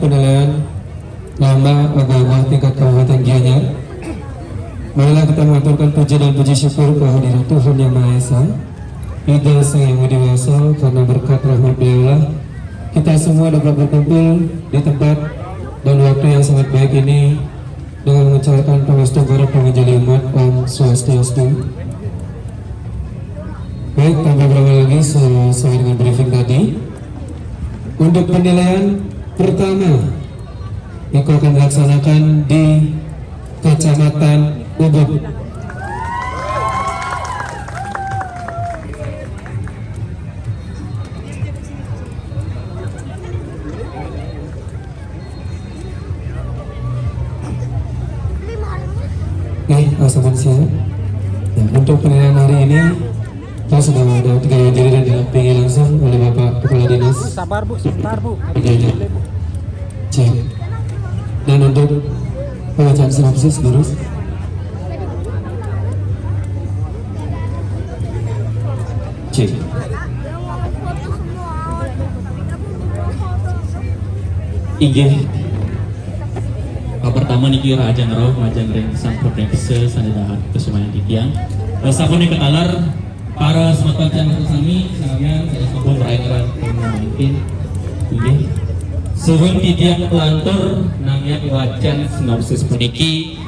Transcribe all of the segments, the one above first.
penilaian lomba agama tingkat Kabupaten Gianyar. Marilah kita mengaturkan puji dan puji syukur kehadiran Tuhan Yang Maha Esa, Ida Sang Yang Maha Dewasa, karena berkat rahmat Beliaulah kita semua dapat berkumpul di tempat dan waktu yang sangat baik ini dengan mengucapkan pangestu para penginjili umat Om Swastiastu. Baik, tanpa berlama lagi sesuai dengan briefing tadi. Untuk penilaian pertama yang akan dilaksanakan di Kecamatan Ubud. Sama siapa? Ya, untuk penilaian hari ini kita sudah ada 3 juri dan didampingi langsung oleh Bapak Kepala Dinas. Sabar Bu, sebentar Bu. Cek. Dan untuk pembacaan sinopsis terus. Cek. Inggih. Pertama niki Rajang Rauh Majang Reng Sang Prodekse Sandahan Kesumayan Titiang. Sapun ketalar para sematan channel sami sekalian saya sabun rakyat mungkin inggih. Suwun Titiang pelantur namanya wajan sinopsis puniki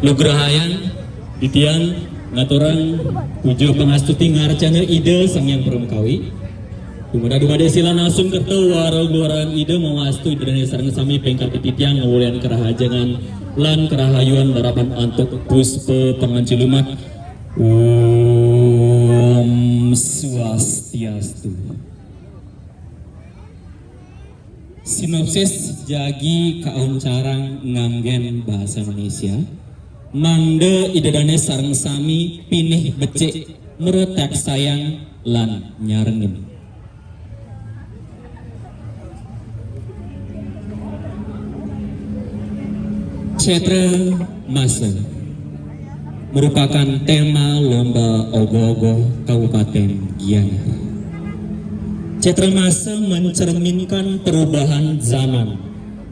lugrahayan Titiang ngaturan tujuh pengastuti ngarcana ide sang yang permukawi. Dumada sila nasum kertu warang ide mawastu dan sareng sami pengkat titiang ngawulian kerahajangan lan kerahayuan barapan antuk puspe pangancilumat Om Swastiastu. Sinopsis jagi kauncarang nganggen bahasa Indonesia mangde idedane sareng sami pinih becik meretak sayang lan nyarengin. Cetra Masa merupakan tema lomba ogoh-ogoh Kabupaten Gianyar. Cetra Masa mencerminkan perubahan zaman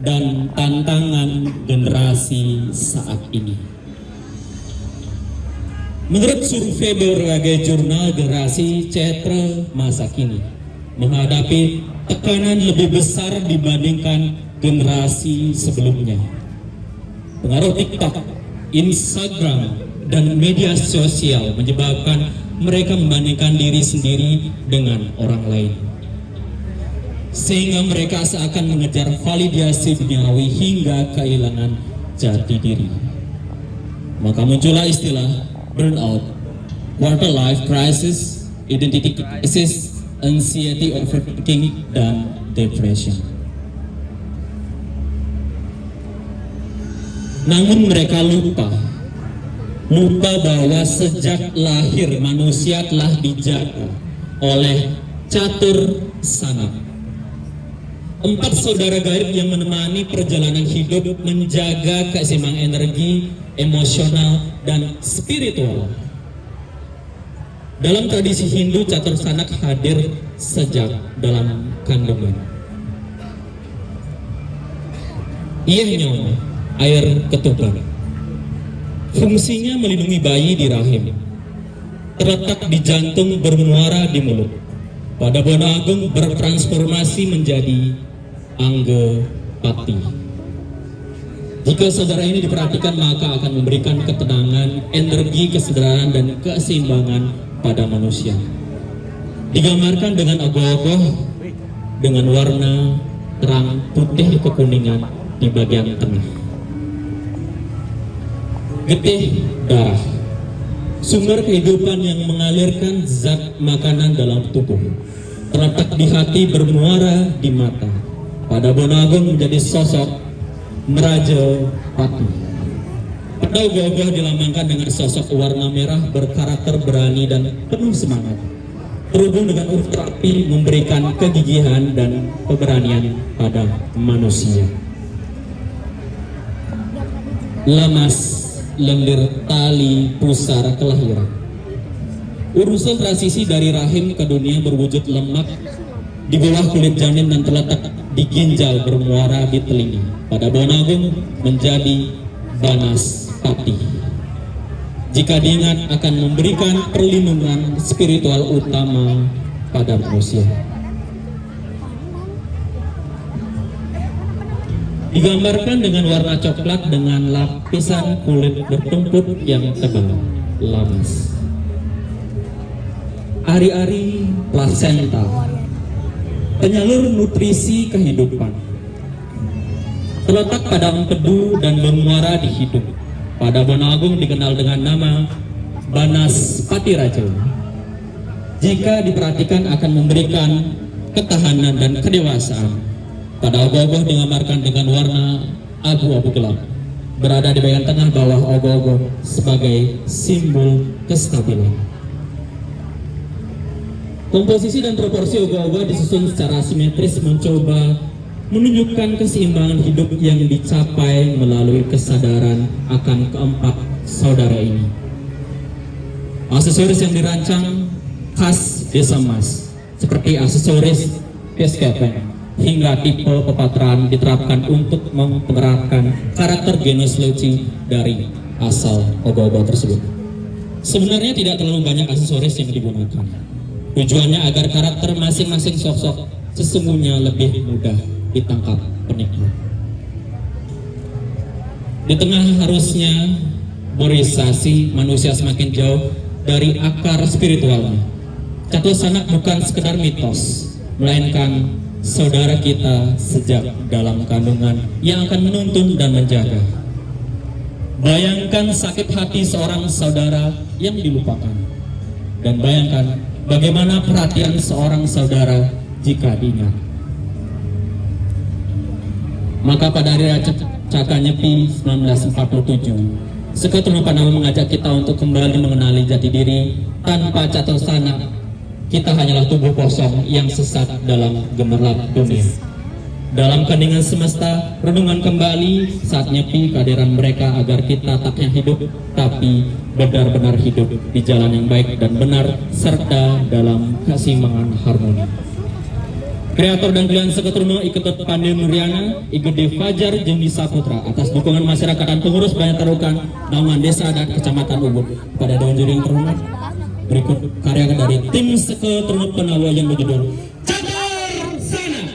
dan tantangan generasi saat ini. Menurut survei berbagai jurnal, generasi Cetra masa kini menghadapi tekanan lebih besar dibandingkan generasi sebelumnya. Pengaruh TikTok, Instagram, dan media sosial menyebabkan mereka membandingkan diri sendiri dengan orang lain. Sehingga mereka seakan mengejar validasi duniawi hingga kehilangan jati diri. Maka muncullah istilah burnout, quarter life crisis, identity crisis, anxiety overthinking, dan depression. Namun mereka lupa bahwa sejak lahir manusia telah dijaga oleh catur sana. 4 saudara gaib yang menemani perjalanan hidup menjaga keseimbangan energi, emosional, dan spiritual. Dalam tradisi Hindu, catur sanak hadir sejak dalam kandungan. Ia nyawa air ketuban. Fungsinya melindungi bayi di rahim. Terletak di jantung, bermuara di mulut. Pada Bona Agung bertransformasi menjadi Angga Pati. Jika saudara ini diperhatikan maka akan memberikan ketenangan, energi, kesadaran, dan keseimbangan pada manusia. Digambarkan dengan ogoh-ogoh dengan warna terang putih kekuningan di bagian tengah. Getih darah, sumber kehidupan yang mengalirkan zat makanan dalam tubuh, terletak di hati, bermuara di mata. Pada Bona Agung menjadi sosok Meraja Pati. Pada ogoh-ogoh dilambangkan dengan sosok warna merah berkarakter berani dan penuh semangat. Terhubung dengan urut terapi memberikan kegigihan dan keberanian pada manusia. Lemas, lendir tali pusara kelahiran. Urusan transisi dari rahim ke dunia berwujud lemak di bawah kulit janin dan terletak di ginjal bermuara di telinga. Pada Bonagung menjadi Banaspati. Jika diingat akan memberikan perlindungan spiritual utama pada manusia. Digambarkan dengan warna coklat dengan lapisan kulit bertumpuk yang tebal, lamas. Ari-ari plasenta, penyalur nutrisi kehidupan, terletak pada empedu dan bermuara di hidung. Pada Bonagung dikenal dengan nama Banaspati Raja. Jika diperhatikan akan memberikan ketahanan dan kedewasaan. Pada ogoh-ogoh digambarkan dengan warna abu-abu gelap, berada di bagian tengah bawah ogoh-ogoh sebagai simbol kestabilan. Komposisi dan proporsi ogoh-ogoh disusun secara simetris mencoba menunjukkan keseimbangan hidup yang dicapai melalui kesadaran akan keempat saudara ini. Aksesoris yang dirancang khas Desa Mas, seperti aksesoris Peacekeeping hingga tipe pepatraan diterapkan untuk mempereratkan karakter genus Loci dari asal ogoh-ogoh tersebut. Sebenarnya tidak terlalu banyak aksesoris yang digunakan. Tujuannya agar karakter masing-masing sosok sesungguhnya lebih mudah ditangkap penikmat. Di tengah harusnya borisasi manusia semakin jauh dari akar spiritualnya. Catur Sanak bukan sekedar mitos, melainkan saudara kita sejak dalam kandungan yang akan menuntun dan menjaga. Bayangkan sakit hati seorang saudara yang dilupakan, dan bayangkan bagaimana perhatian seorang saudara jika diingat. Maka pada hari Raja Caka Nyepi 1947, Seketul Panama mengajak kita untuk kembali mengenali jati diri. Tanpa Catur Sanak, kita hanyalah tubuh kosong yang sesat dalam gemerlap dunia. Dalam keningan semesta, renungan kembali saat Nyepi kehadiran mereka agar kita tak hanya hidup, tapi benar-benar hidup di jalan yang baik dan benar serta dalam keseimbangan harmoni. Kreator dan klien Seketruno Iketut Pandai Nuriana, Igede Fajar Jendi Saputra atas dukungan masyarakat dan pengurus Banyak Tarukan, naungan desa dan kecamatan Ubud. Pada dewan juri yang terhormat, berikut karya dari tim Seketruno Penawa yang berjudul Catur Sanak.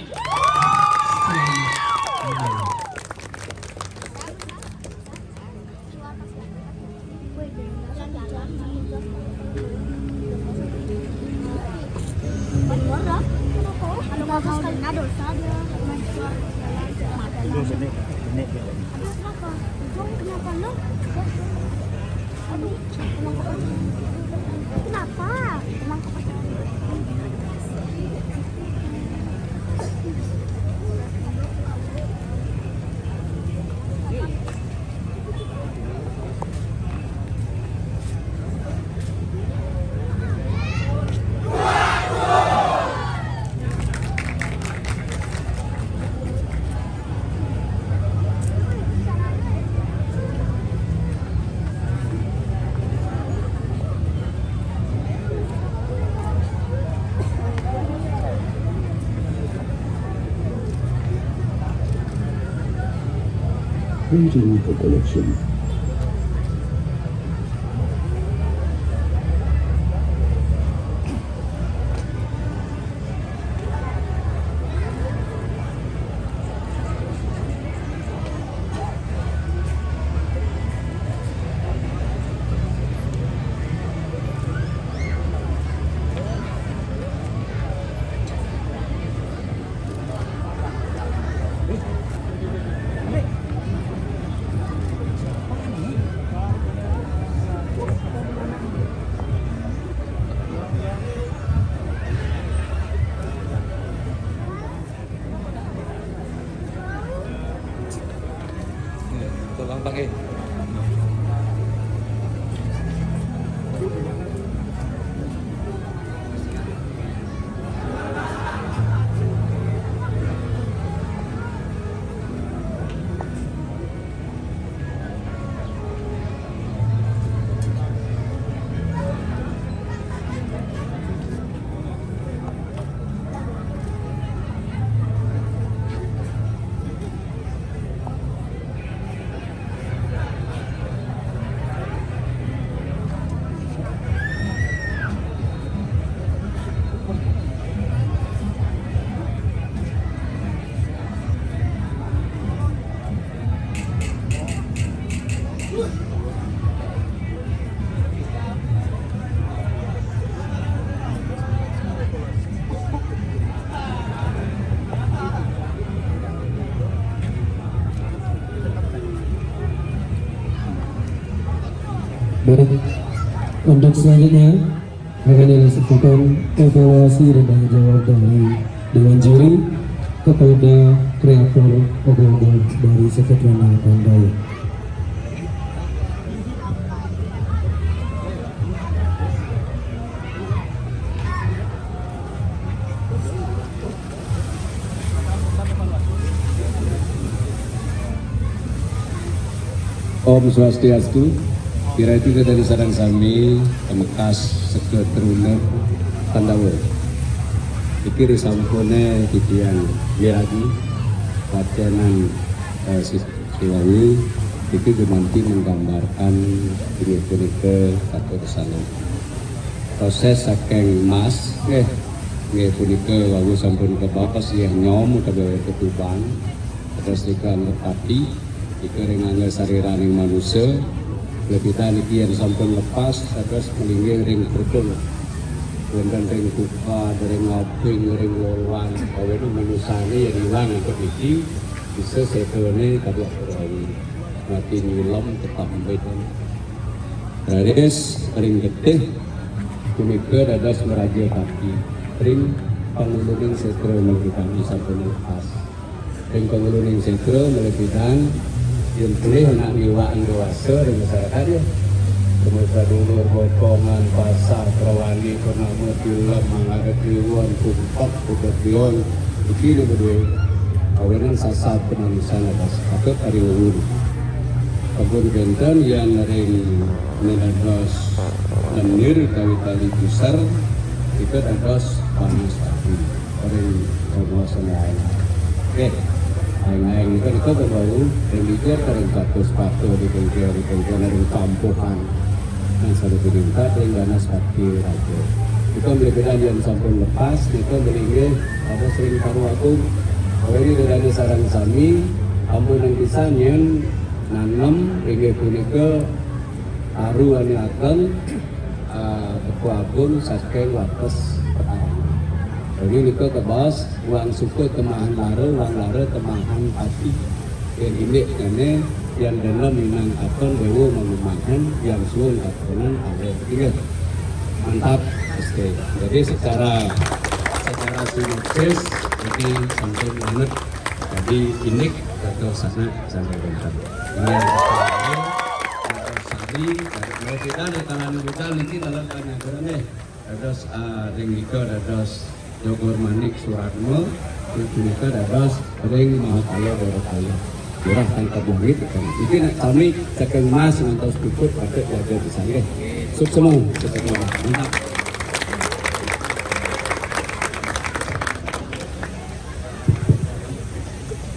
Kenapa? Angelica Collection. Tolong pakai. Baik, untuk selanjutnya akan dilaksanakan evaluasi dan tanggung jawab dari Dewan Juri kepada kreator ogoh-ogoh dari Sekretariat Pandai. Om Swastiastu, kira itu dari sarang sami Kemekas Seketeruna Pandawa. Iki risampune titian miragi wacanan siswawi iki gemanti menggambarkan ini punika katur sana. Proses saking mas nggih punika wawu sampun kebapas yang nyom kebawa ketuban terus ikan lepati iku ringan sariraning manusia lebihan iki yang sampun lepas terus melinggih ring berkul wonten ring kupa ring ngoping ring loluan awene manusane yang ilang ikut iki bisa setone kadua perawi mati nyilom tetap mbeten rades ring getih punika dados meraja kaki ring panguluning setra mengkitani sampun lepas ring panguluning setra melebihan yang boleh nak miwak dewasa di masyarakat ya kemudian dulur bokongan pasar terawani pernama tilam mangada tiwan kumpak kudapion iki berdua awenan sasat penulisan atas akut hari wawur kabun benten yang ring menados menir kawitali besar itu dados panas tapi ring kawasan lain aing itu berbau dan mikir kering sepatu di bengkel dari kampuhan yang selalu diminta dengan ganas kaki raja itu berbeda yang sampun lepas itu beringin ada sering karu aku ini dari sarang sami ampun yang kisahnya nanam ringgih punika aru ani akan kekuabun saking wates jadi nika kebas uang suku temahan lara temahan hati yang ini kene yang dalam minang akon dewa mengemahan yang suun akonan ada tiga mantap oke jadi secara sinopsis ini sampai banget jadi ini atau sana sampai bentar ini yang sari dari kita di tangan kita nanti dalam tanya kerana terus ringika terus Jogor Manik Suratmo itu dados ring Mahakala Dorokaya curah tangkap langit ini kami saking mas ngantos cukup pada jaga di sana sukses mantap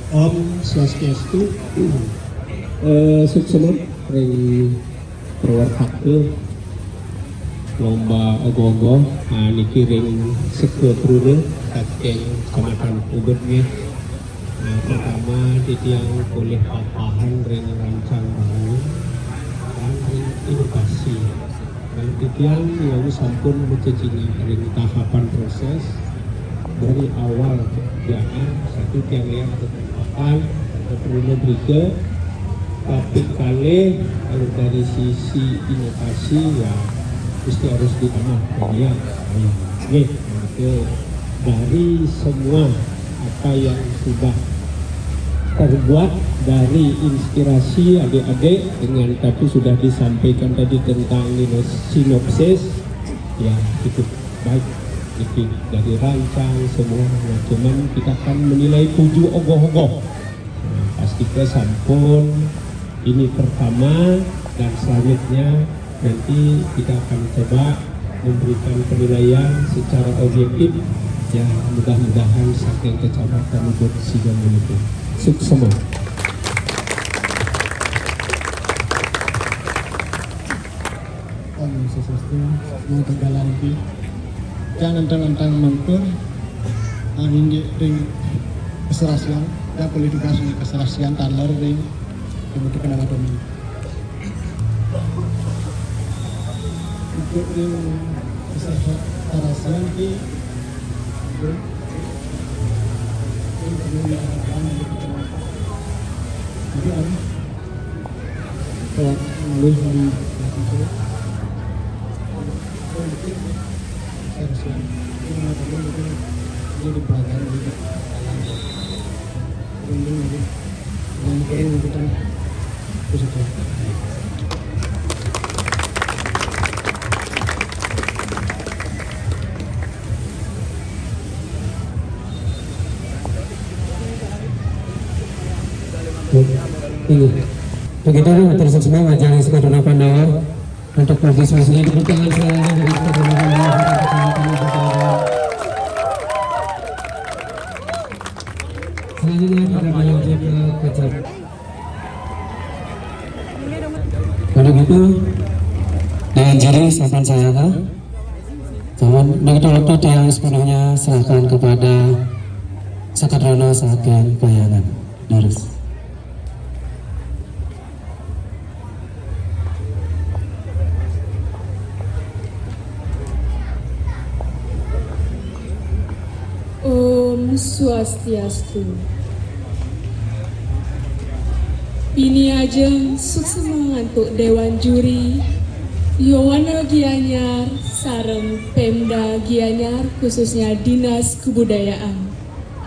Om Swastiastu sukses ring perwarhake lomba ogoh-ogoh niki ring seketrune saking Kecamatan Ubud nggih. Pertama titiang boleh papahan ring rancang bangun dan ring edukasi. Dan titiang yang sampun mencicinya ring tahapan proses dari awal kerjaan satu tiang lihat ketempakan atau perlu berikut tapi kali kalau dari sisi inovasi ya mesti harus ditambah ya. Dari semua apa yang sudah terbuat dari inspirasi adik-adik dengan tadi sudah disampaikan tadi tentang sinopsis ya cukup baik itu dari rancang semua cuman kita akan menilai tujuh ogoh-ogoh pasti ke sampun ini pertama dan selanjutnya nanti kita akan coba memberikan penilaian secara objektif yang mudah-mudahan saking Kecamatan Ubud Sido Mulut. Sukses. Om Swastiastu, mau tegalan di jangan tentang mangkur ring keserasian ya kualifikasi keserasian talar ring untuk kenapa domin untuk ring keserasian di jadi kalau melalui itu politik keserasan teman-teman itu jadi pelajaran juga ini dan keren kita positif. Ini begitu terus semua majelis Kaduna Pandawa untuk berdiskusi di tangan saya dari Kaduna Pandawa. Selanjutnya kita melanjut ke kecap. Kalau gitu dengan jari sampan saya kan, jangan begitu waktu yang sepenuhnya serahkan kepada Sakadrono Saken Bayangan Darus. Om Swastiastu. Ini aja suksema untuk Dewan Juri Yowana Gianyar sareng Pemda Gianyar khususnya Dinas Kebudayaan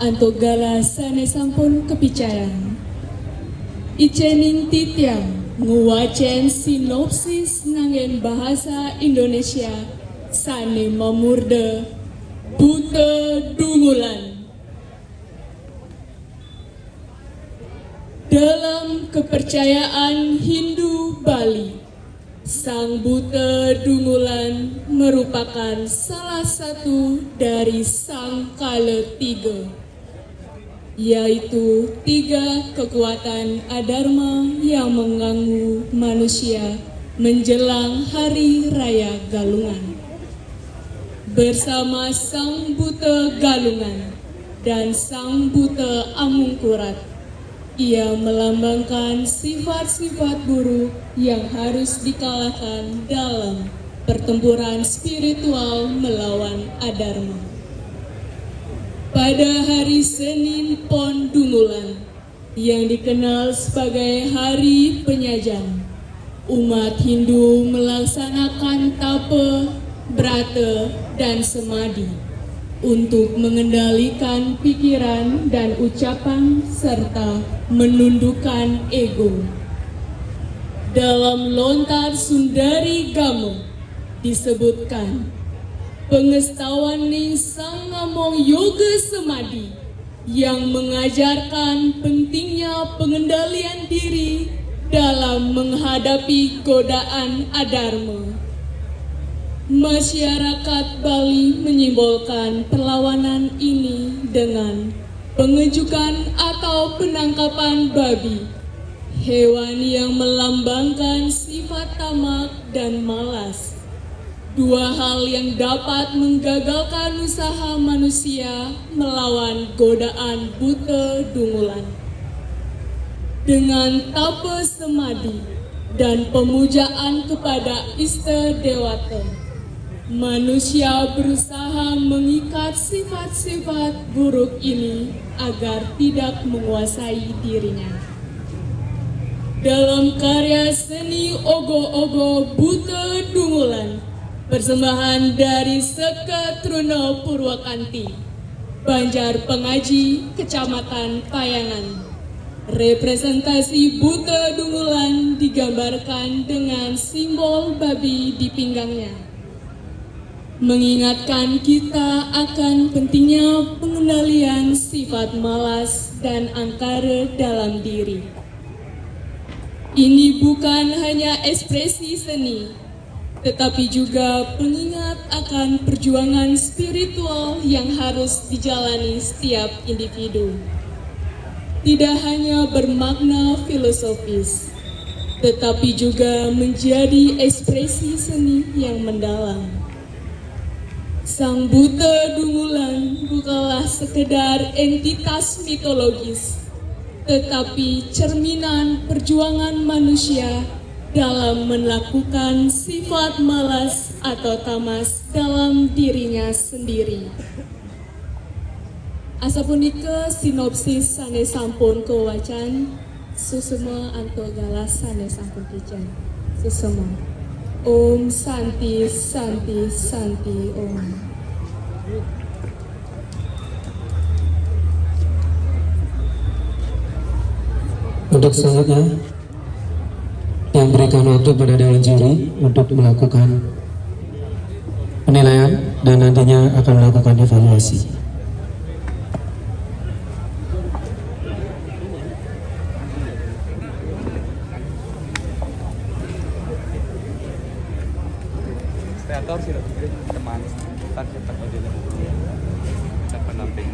untuk gala sane sampun kepicayan. Icening titiang nguwacen sinopsis nangen bahasa Indonesia sane mamurde Buta Dungulan. Dalam kepercayaan Hindu Bali, Sang Buta Dungulan merupakan salah satu dari Sang Kala Tiga, yaitu 3 kekuatan adharma yang mengganggu manusia menjelang Hari Raya Galungan. Bersama Sang Buta Galungan dan Sang Buta Amungkurat, ia melambangkan sifat-sifat buruk yang harus dikalahkan dalam pertempuran spiritual melawan adharma. Pada hari Senin Pon Dungulan yang dikenal sebagai Hari Penyajan, umat Hindu melaksanakan tapa, brata, dan semadi untuk mengendalikan pikiran dan ucapan serta menundukkan ego. Dalam Lontar Sundari Gamo disebutkan, pengetahuan ning Sang Ngamong Yoga Semadi yang mengajarkan pentingnya pengendalian diri dalam menghadapi godaan adharma. Masyarakat Bali menyimbolkan perlawanan ini dengan pengejukan atau penangkapan babi, hewan yang melambangkan sifat tamak dan malas. 2 hal yang dapat menggagalkan usaha manusia melawan godaan Buta Dungulan. Dengan tapa semadi dan pemujaan kepada Ista Dewata, manusia berusaha mengikat sifat-sifat buruk ini agar tidak menguasai dirinya. Dalam karya seni Ogo-Ogo Buta Dungulan, persembahan dari Seka Truno Purwakanti, Banjar Pengaji, Kecamatan Payangan, representasi Buta Dungulan digambarkan dengan simbol babi di pinggangnya, mengingatkan kita akan pentingnya pengendalian sifat malas dan angkara dalam diri. Ini bukan hanya ekspresi seni, tetapi juga pengingat akan perjuangan spiritual yang harus dijalani setiap individu. Tidak hanya bermakna filosofis, tetapi juga menjadi ekspresi seni yang mendalam. Sang Buta Dungulan bukanlah sekedar entitas mitologis, tetapi cerminan perjuangan manusia dalam melakukan sifat malas atau tamas dalam dirinya sendiri. Asapunika sinopsis sane sampun kewacan, susema anto galas sane sampun kican. Susema. Om Santi Santi Santi Om. Untuk selanjutnya yang berikan waktu pada dewan juri untuk melakukan penilaian dan nantinya akan melakukan evaluasi. Kreator sih teman ntar kita aja kita penamping.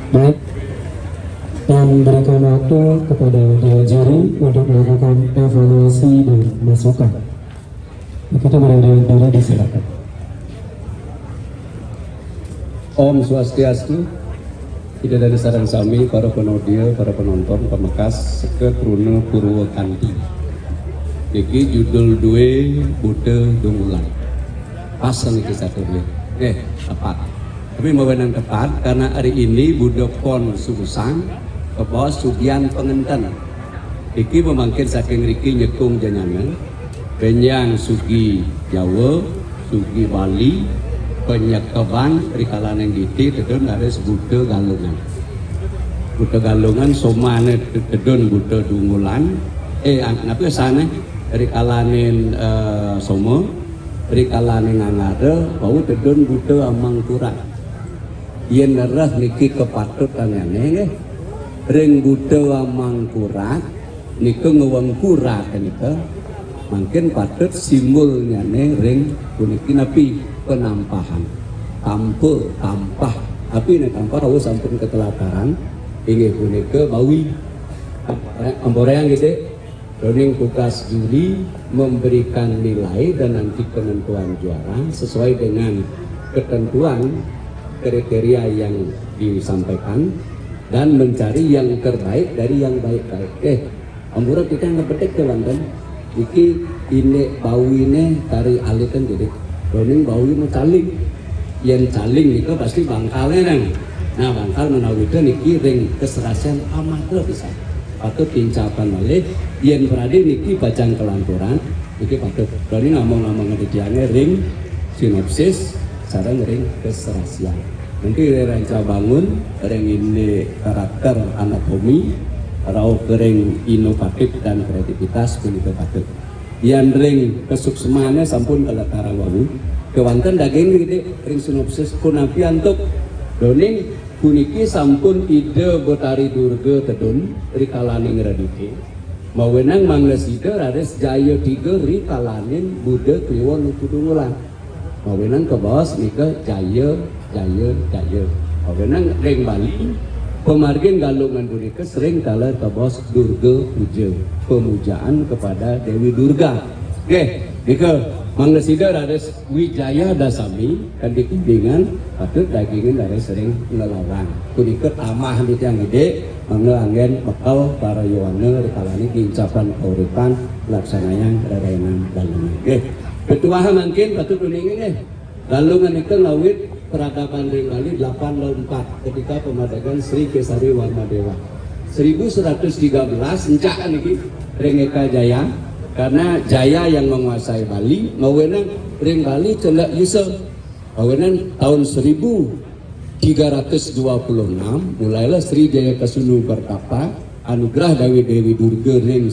Baik, yang memberikan waktu kepada dewan juri untuk melakukan evaluasi dan masukan. Begitu pada dewan juri disilakan. Om Swastiastu. Tidak dari sarang sami, para penodia, para penonton, pemekas, seket runa Purwakanti. Iki judul 2 Buddha Dungulan. Pas nih kisah tuh. Tepat. Tapi mewenang tepat karena hari ini Buddha Pon Susang ke bawah Sugian Pengenten. Iki memangkin saking Riki nyekung janyangan. Penyang Sugi Jawa, Sugi Bali, penyekebang rikalan yang diti tedun ada Buddha Galungan. Buddha Galungan somane tedun Buddha Dungulan. Kenapa sana rikalanin somo, rikalanin ngangada, bau tedun Buddha Amangkurat. Yen nerah niki kepatut aneh ring Buddha Amangkurat niku ngewengkurat nika mungkin patut simbolnya ring puniki napi penampahan tampah tapi nek tampah tahu sampun ketelataran inggih punika bawi amboreang gitu Doning tugas juri memberikan nilai dan nanti penentuan juara sesuai dengan ketentuan kriteria yang disampaikan dan mencari yang terbaik dari yang baik-baik. Ampura kita ngepetik jalan kan iki ini bau ini dari alitan jadi Doning bau ini caling yen caling niku pasti bangkale nang. Nah bangkal menawi itu niki ring keserasian amatir bisa. Patut pincapan malih yen berade niki bajang kelanturan niki patut. Dari ngomong-ngomong ngediane ring sinopsis sareng ring keserasian. Nanti ranca bangun ring ini karakter anatomi atau ring inovatif dan kreativitas punika patut. Yen ring kesuksesannya sampun kalakara wawu kewanten daging gede ring sinopsis punapi antuk doning puniki sampun ide Betari Durga tedun rikalaning radike mawenang manglasida rares jaya tiga rikalaning Buddha Kriwa Nukudungulan mawenang ke bawah nika jaya mawenang ring Bali pemargin galungan punika sering kalah ke bawah Durga puja pemujaan kepada Dewi Durga. Oke, nika manglasida rares Wijaya Dasami kan dikimbingan patut dagingin rares sering ngelawan punika tamah yang gede manganggen bekal para yowana rikalani kincapan kauripan laksanayang rarayanan galungan. Oke, ketuahan mungkin patut kuningin galungan itu lawit peradaban ring Bali 804 ketika pemadagan Sri Kesari Warmadewa 1113 encak niki ring Eka Jaya karena Jaya yang menguasai Bali mawenang ring Bali cendak Yusuf mawenang tahun 1326 mulailah Sri Jaya Kasunu Pertapa anugerah Dewi Durga ring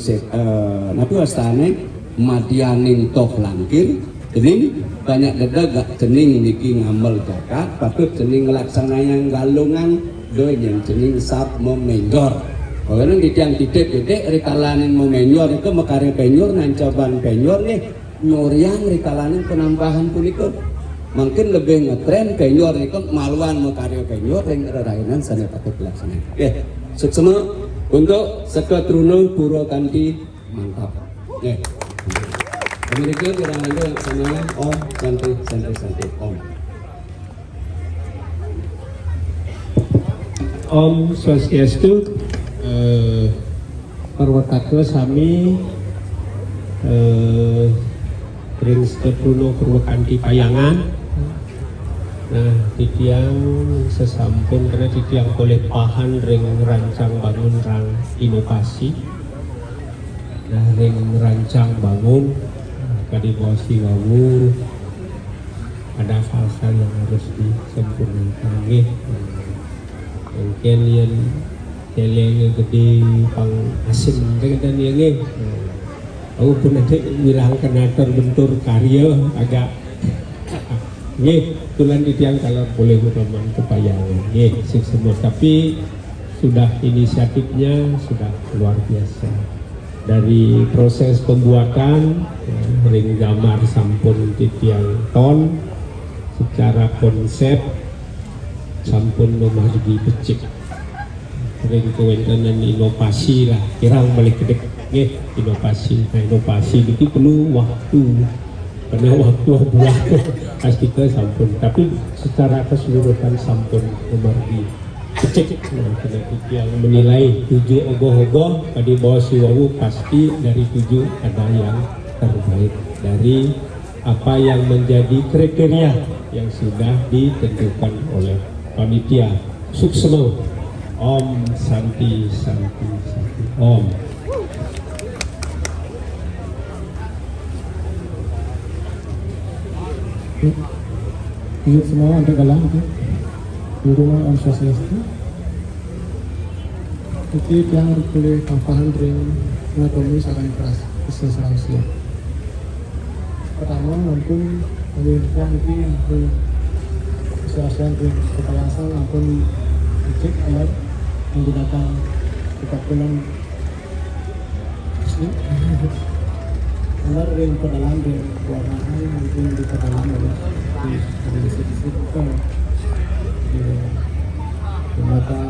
napi wastane Madyaning Toh Langkir jadi banyak dedag cening niki ngamal jakat patut cening ngelaksanayan galungan doi yang cening sap memenjor kalau di tiang titik titik rikalanin memenjor itu mekare penyor nancaban penyor nih nyoriang rikalanin penambahan punika mungkin lebih ngetren penyor itu maluan mekare penyor yang rarainan sana patut dilaksanakan. Oke, sukses untuk Sekatruno Purwakanti mantap. Oke. Mereka kadang-kadang sama Om santai Om. Om Swastiastu. Parwataka sami ring Sekatruno Purwakanti Payangan. Nah, titiang sesampun karena titiang oleh pahan ring rancang bangun rang inovasi. Nah, ring rancang bangun kadi bosi wawu ada hal-hal yang harus disempurnakan nggih. Mungkin yang kelengnya gede pang asin dengan yang nggih. Aku pun ada bilang kena terbentur karya agak nggih tulan ditiang kalau boleh teman kepayangan nggih semua tapi sudah inisiatifnya sudah luar biasa. Dari proses pembuatan ring gambar sampun titiang ton secara konsep sampun memargi becik ring kewentenan inovasi lah kirang balik kedek inovasi. Nah, inovasi itu perlu waktu karena waktu buah pasti ke sampun tapi secara keseluruhan sampun memargi cek yang menilai 7 ogoh-ogoh tadi bawah si wawu pasti dari 7 ada yang terbaik dari apa yang menjadi kriteria yang sudah ditentukan oleh panitia. Suksema Om Santi Om. Ini semua untuk galang itu di rumah Om Swastiastu. Jadi yang boleh kampahan ring anatomi sarang keserasian. Pertama maupun yang ini keserasian ring kepalasan maupun cek alat menggunakan kepatulan asli. Benar ring pedalam ring warnaan mungkin di pedalam ada di sisi di mata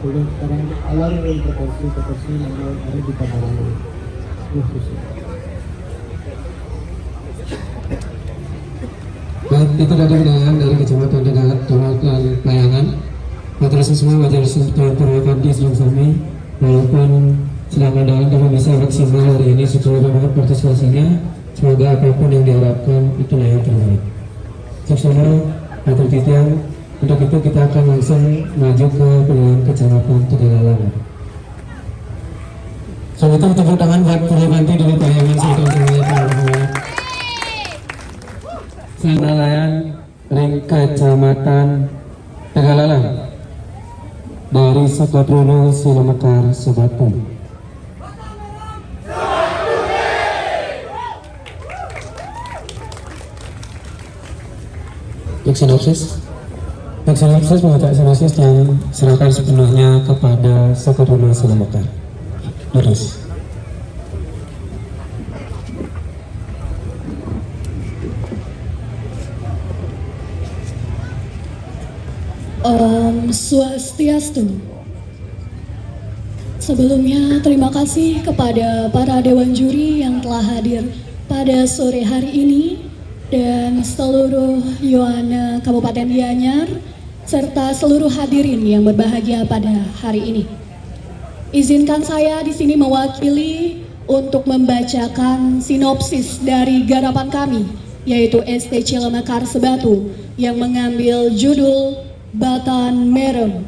boleh sekarang alar ring proporsi yang ada di pedalam Baik, itu tadi undangan dari Kecamatan Payangan. Matur semua majelis Tuan Purwakanti sebelum kami walaupun sedang undangan kami bisa maksimal hari ini sesuai banget partisipasinya. Semoga apapun yang diharapkan itulah yang terbaik. Suksana atau Titian. Untuk itu kita akan langsung maju ke pilihan Kecamatan Tegalalang. Sebentar tepuk tangan buat Purwanti dulu bayangan sedang semuanya. Nelayan ring Kecamatan Tegalalang dari Sakatrono Silamekar Sebatu. Sinopsis mengatakan sinopsis yang serahkan sepenuhnya kepada Sakatrono Silamekar. Terus. Om Swastiastu. Sebelumnya terima kasih kepada para dewan juri yang telah hadir pada sore hari ini dan seluruh Yohana Kabupaten Gianyar serta seluruh hadirin yang berbahagia pada hari ini. Izinkan saya di sini mewakili untuk membacakan sinopsis dari garapan kami, yaitu ST Cilamekar Sebatu yang mengambil judul Batan Merem.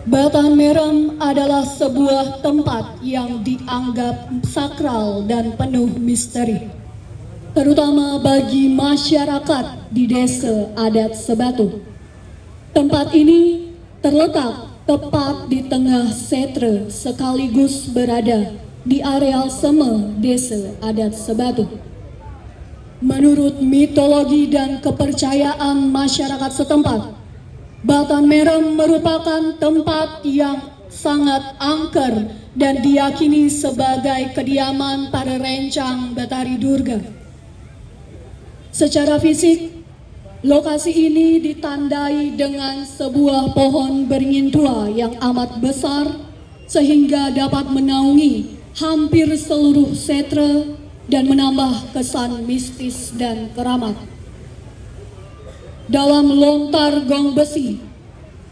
Batan Merem adalah sebuah tempat yang dianggap sakral dan penuh misteri, terutama bagi masyarakat di desa adat Sebatu. Tempat ini terletak tepat di tengah setre sekaligus berada di areal Seme desa adat Sebatu. Menurut mitologi dan kepercayaan masyarakat setempat, Batan Merem merupakan tempat yang sangat angker dan diyakini sebagai kediaman para rencang Betari Durga. Secara fisik, lokasi ini ditandai dengan sebuah pohon beringin tua yang amat besar sehingga dapat menaungi hampir seluruh setre dan menambah kesan mistis dan keramat. Dalam lontar gong besi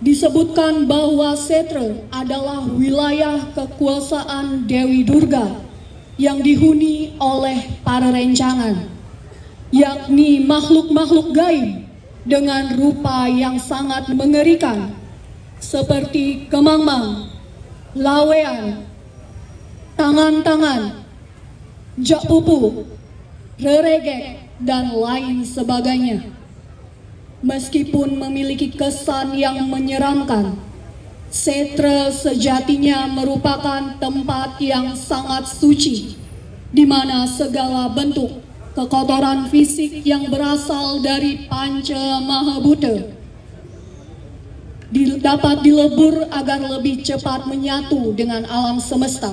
disebutkan bahwa setre adalah wilayah kekuasaan Dewi Durga yang dihuni oleh para rencangan, yakni makhluk-makhluk gaib dengan rupa yang sangat mengerikan seperti kemangmang, lawean, tangan-tangan, jak pupu, reregek, dan lain sebagainya. Meskipun memiliki kesan yang menyeramkan, setre sejatinya merupakan tempat yang sangat suci, di mana segala bentuk kekotoran fisik yang berasal dari Panca Mahabhuta dapat dilebur agar lebih cepat menyatu dengan alam semesta.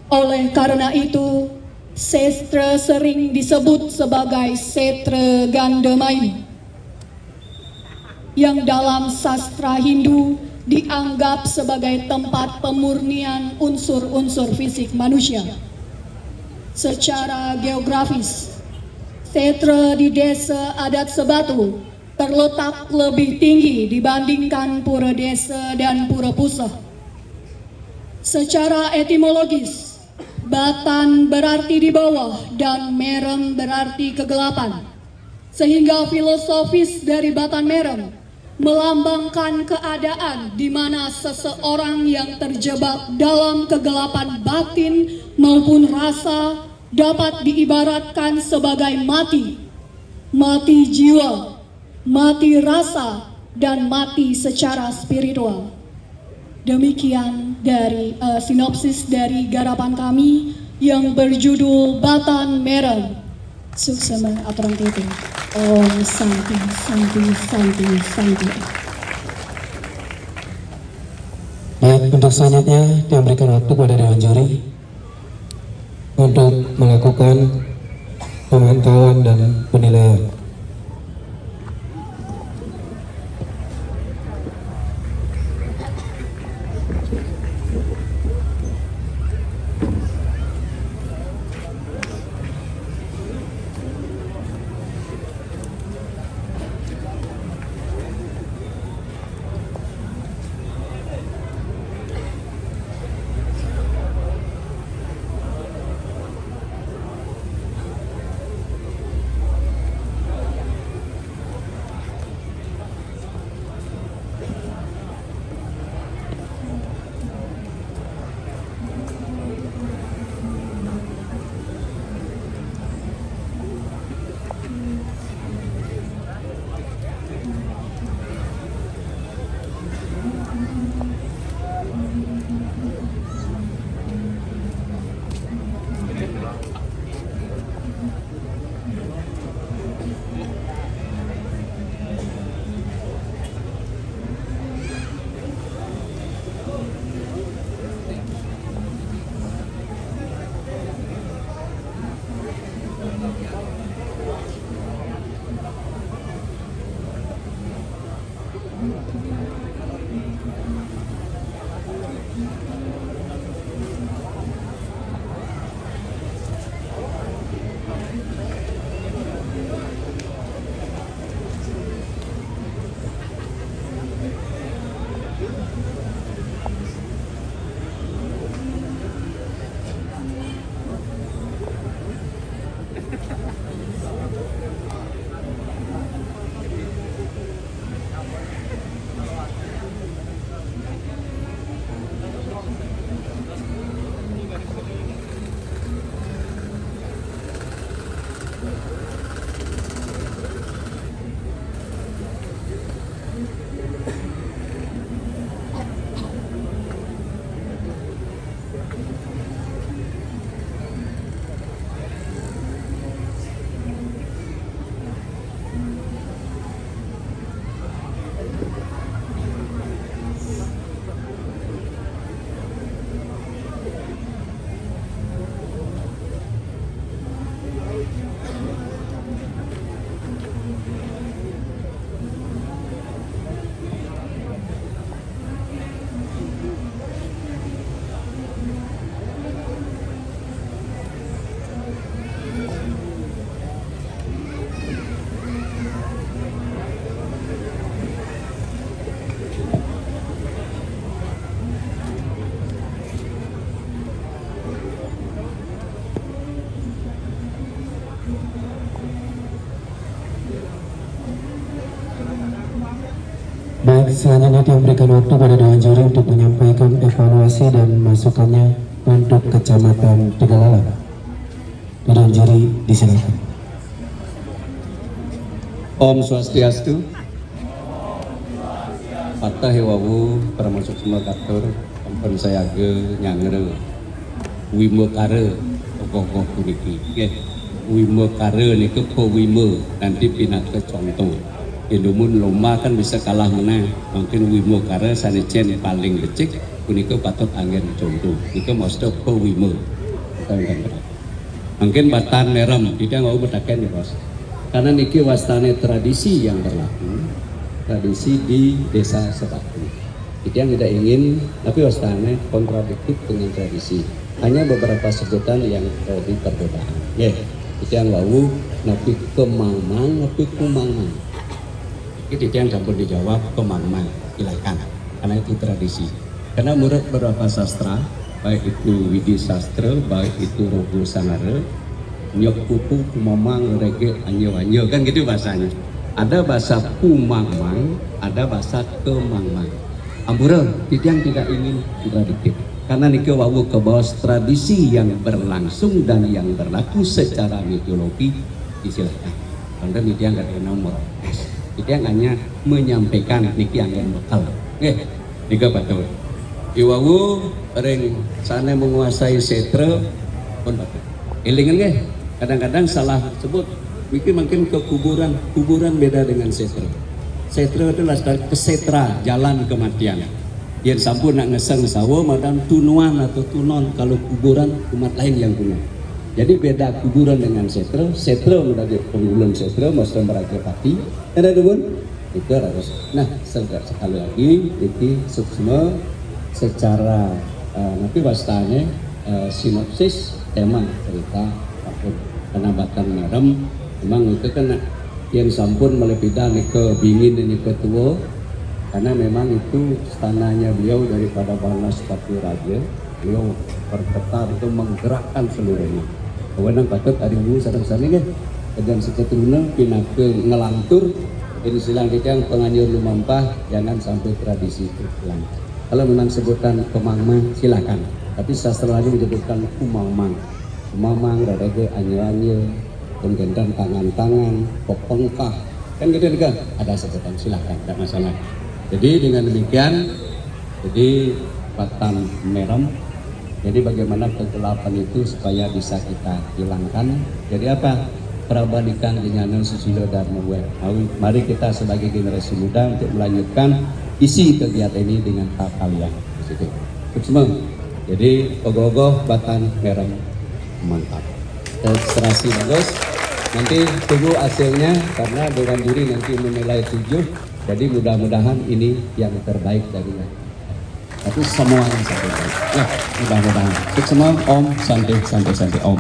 Oleh karena itu, setre sering disebut sebagai setre Gandamayu, yang dalam sastra Hindu dianggap sebagai tempat pemurnian unsur-unsur fisik manusia. Secara geografis, setre di desa adat Sebatu terletak lebih tinggi dibandingkan pura desa dan pura pusah. Secara etimologis, Batan berarti di bawah dan Merem berarti kegelapan, sehingga filosofis dari Batan Merem melambangkan keadaan di mana seseorang yang terjebak dalam kegelapan batin maupun rasa dapat diibaratkan sebagai mati, mati jiwa, mati rasa, dan mati secara spiritual. Demikian dari sinopsis dari garapan kami yang berjudul Batan Merem. Suksema aturan itu. Om Santi, Santi, Santi, Santi. Baik, untuk selanjutnya diberikan waktu pada dewan juri untuk melakukan pemantauan dan penilaian. Baik, selanjutnya dia memberikan waktu pada Dewan Juri untuk menyampaikan evaluasi dan masukannya untuk Kecamatan Tegalala. Dewan Juri disilakan. Om Swastiastu. Patah hewawu termasuk semua katur ampun saya ge nyangere wime kare ogoh puniki nggih wime kare niku po wime nanti pinake contoh Indomun loma kan bisa kalah menang mungkin wime kare sanejen paling becik punika patut angin contoh niku maksud po wime mungkin batan merem tidak mau berdaken ya bos karena niki wastane tradisi yang berlaku tradisi di desa Sebatu. Itu yang tidak ingin, tapi wastane kontradiktif dengan tradisi. Hanya beberapa sebutan yang di perbedaan. Ya, itu yang lalu, napi kemamang, napi kumamang. Itu yang campur dijawab kemamang, silakan. Karena itu tradisi. Karena menurut beberapa sastra, baik itu Widi Sastra, baik itu Rogo Sangare, nyok pupu kumamang rege anyo-anyo kan gitu bahasanya. Ada bahasa kumangmang, ada bahasa kemangmang. Ampura, yang tidak ingin kontradiktif. Karena niki wawu ke bawah tradisi yang berlangsung dan yang berlaku secara mitologi disilahkan. Karena niki yang nggak ada nomor. Itu yang hanya menyampaikan niki yang bekal. Oke, niki betul. Iwawu ring sana menguasai setra pun betul. Ilingan nggih. Kadang-kadang salah sebut. Mungkin ke kuburan beda dengan setra. Setra adalah kesetra, jalan kematian. Yang sampun nak ngeseng sawo, madam tunuan atau tunon. Kalau kuburan umat lain yang punya. Jadi beda kuburan dengan setra. Setra menjadi penggulun setra, maksudnya meraja pati. Ada dulu, itu harus. Nah, sekali lagi, itu suksma secara nanti wastane sinopsis tema cerita tahun penambatan merem. Memang itu kan yang sampun melebihan ke bingin ini ketua karena memang itu stananya beliau daripada Banas Pati Raja beliau berketar itu menggerakkan seluruhnya kewenang patut ada dulu sadang-sadang kan dan seketuruna pinake ngelantur jadi silang kita yang penganyur lumampah jangan sampai tradisi itu hilang kalau memang sebutan kemangmang silakan tapi sastra lagi menyebutkan kumangmang radage anyo-anyo kemudian tangan-tangan, popongkah, kan gitu kan? Ada sebutan silahkan, tidak masalah. Jadi dengan demikian, jadi Batan Merem, jadi bagaimana kegelapan itu supaya bisa kita hilangkan. Jadi apa? Perabadikan dengan Susilo Dharma Wekawi. Mari kita sebagai generasi muda untuk melanjutkan isi kegiatan ini dengan kalian. Semua. Jadi ogoh-ogoh Batan Merem mantap. Terserasi bagus. Nanti tunggu hasilnya karena Dewan Juri nanti menilai 7 Jadi mudah-mudahan ini yang terbaik darinya. Tapi semua yang terbaik. Ya, mudah-mudahan. Untuk semua, Om, santai, Om.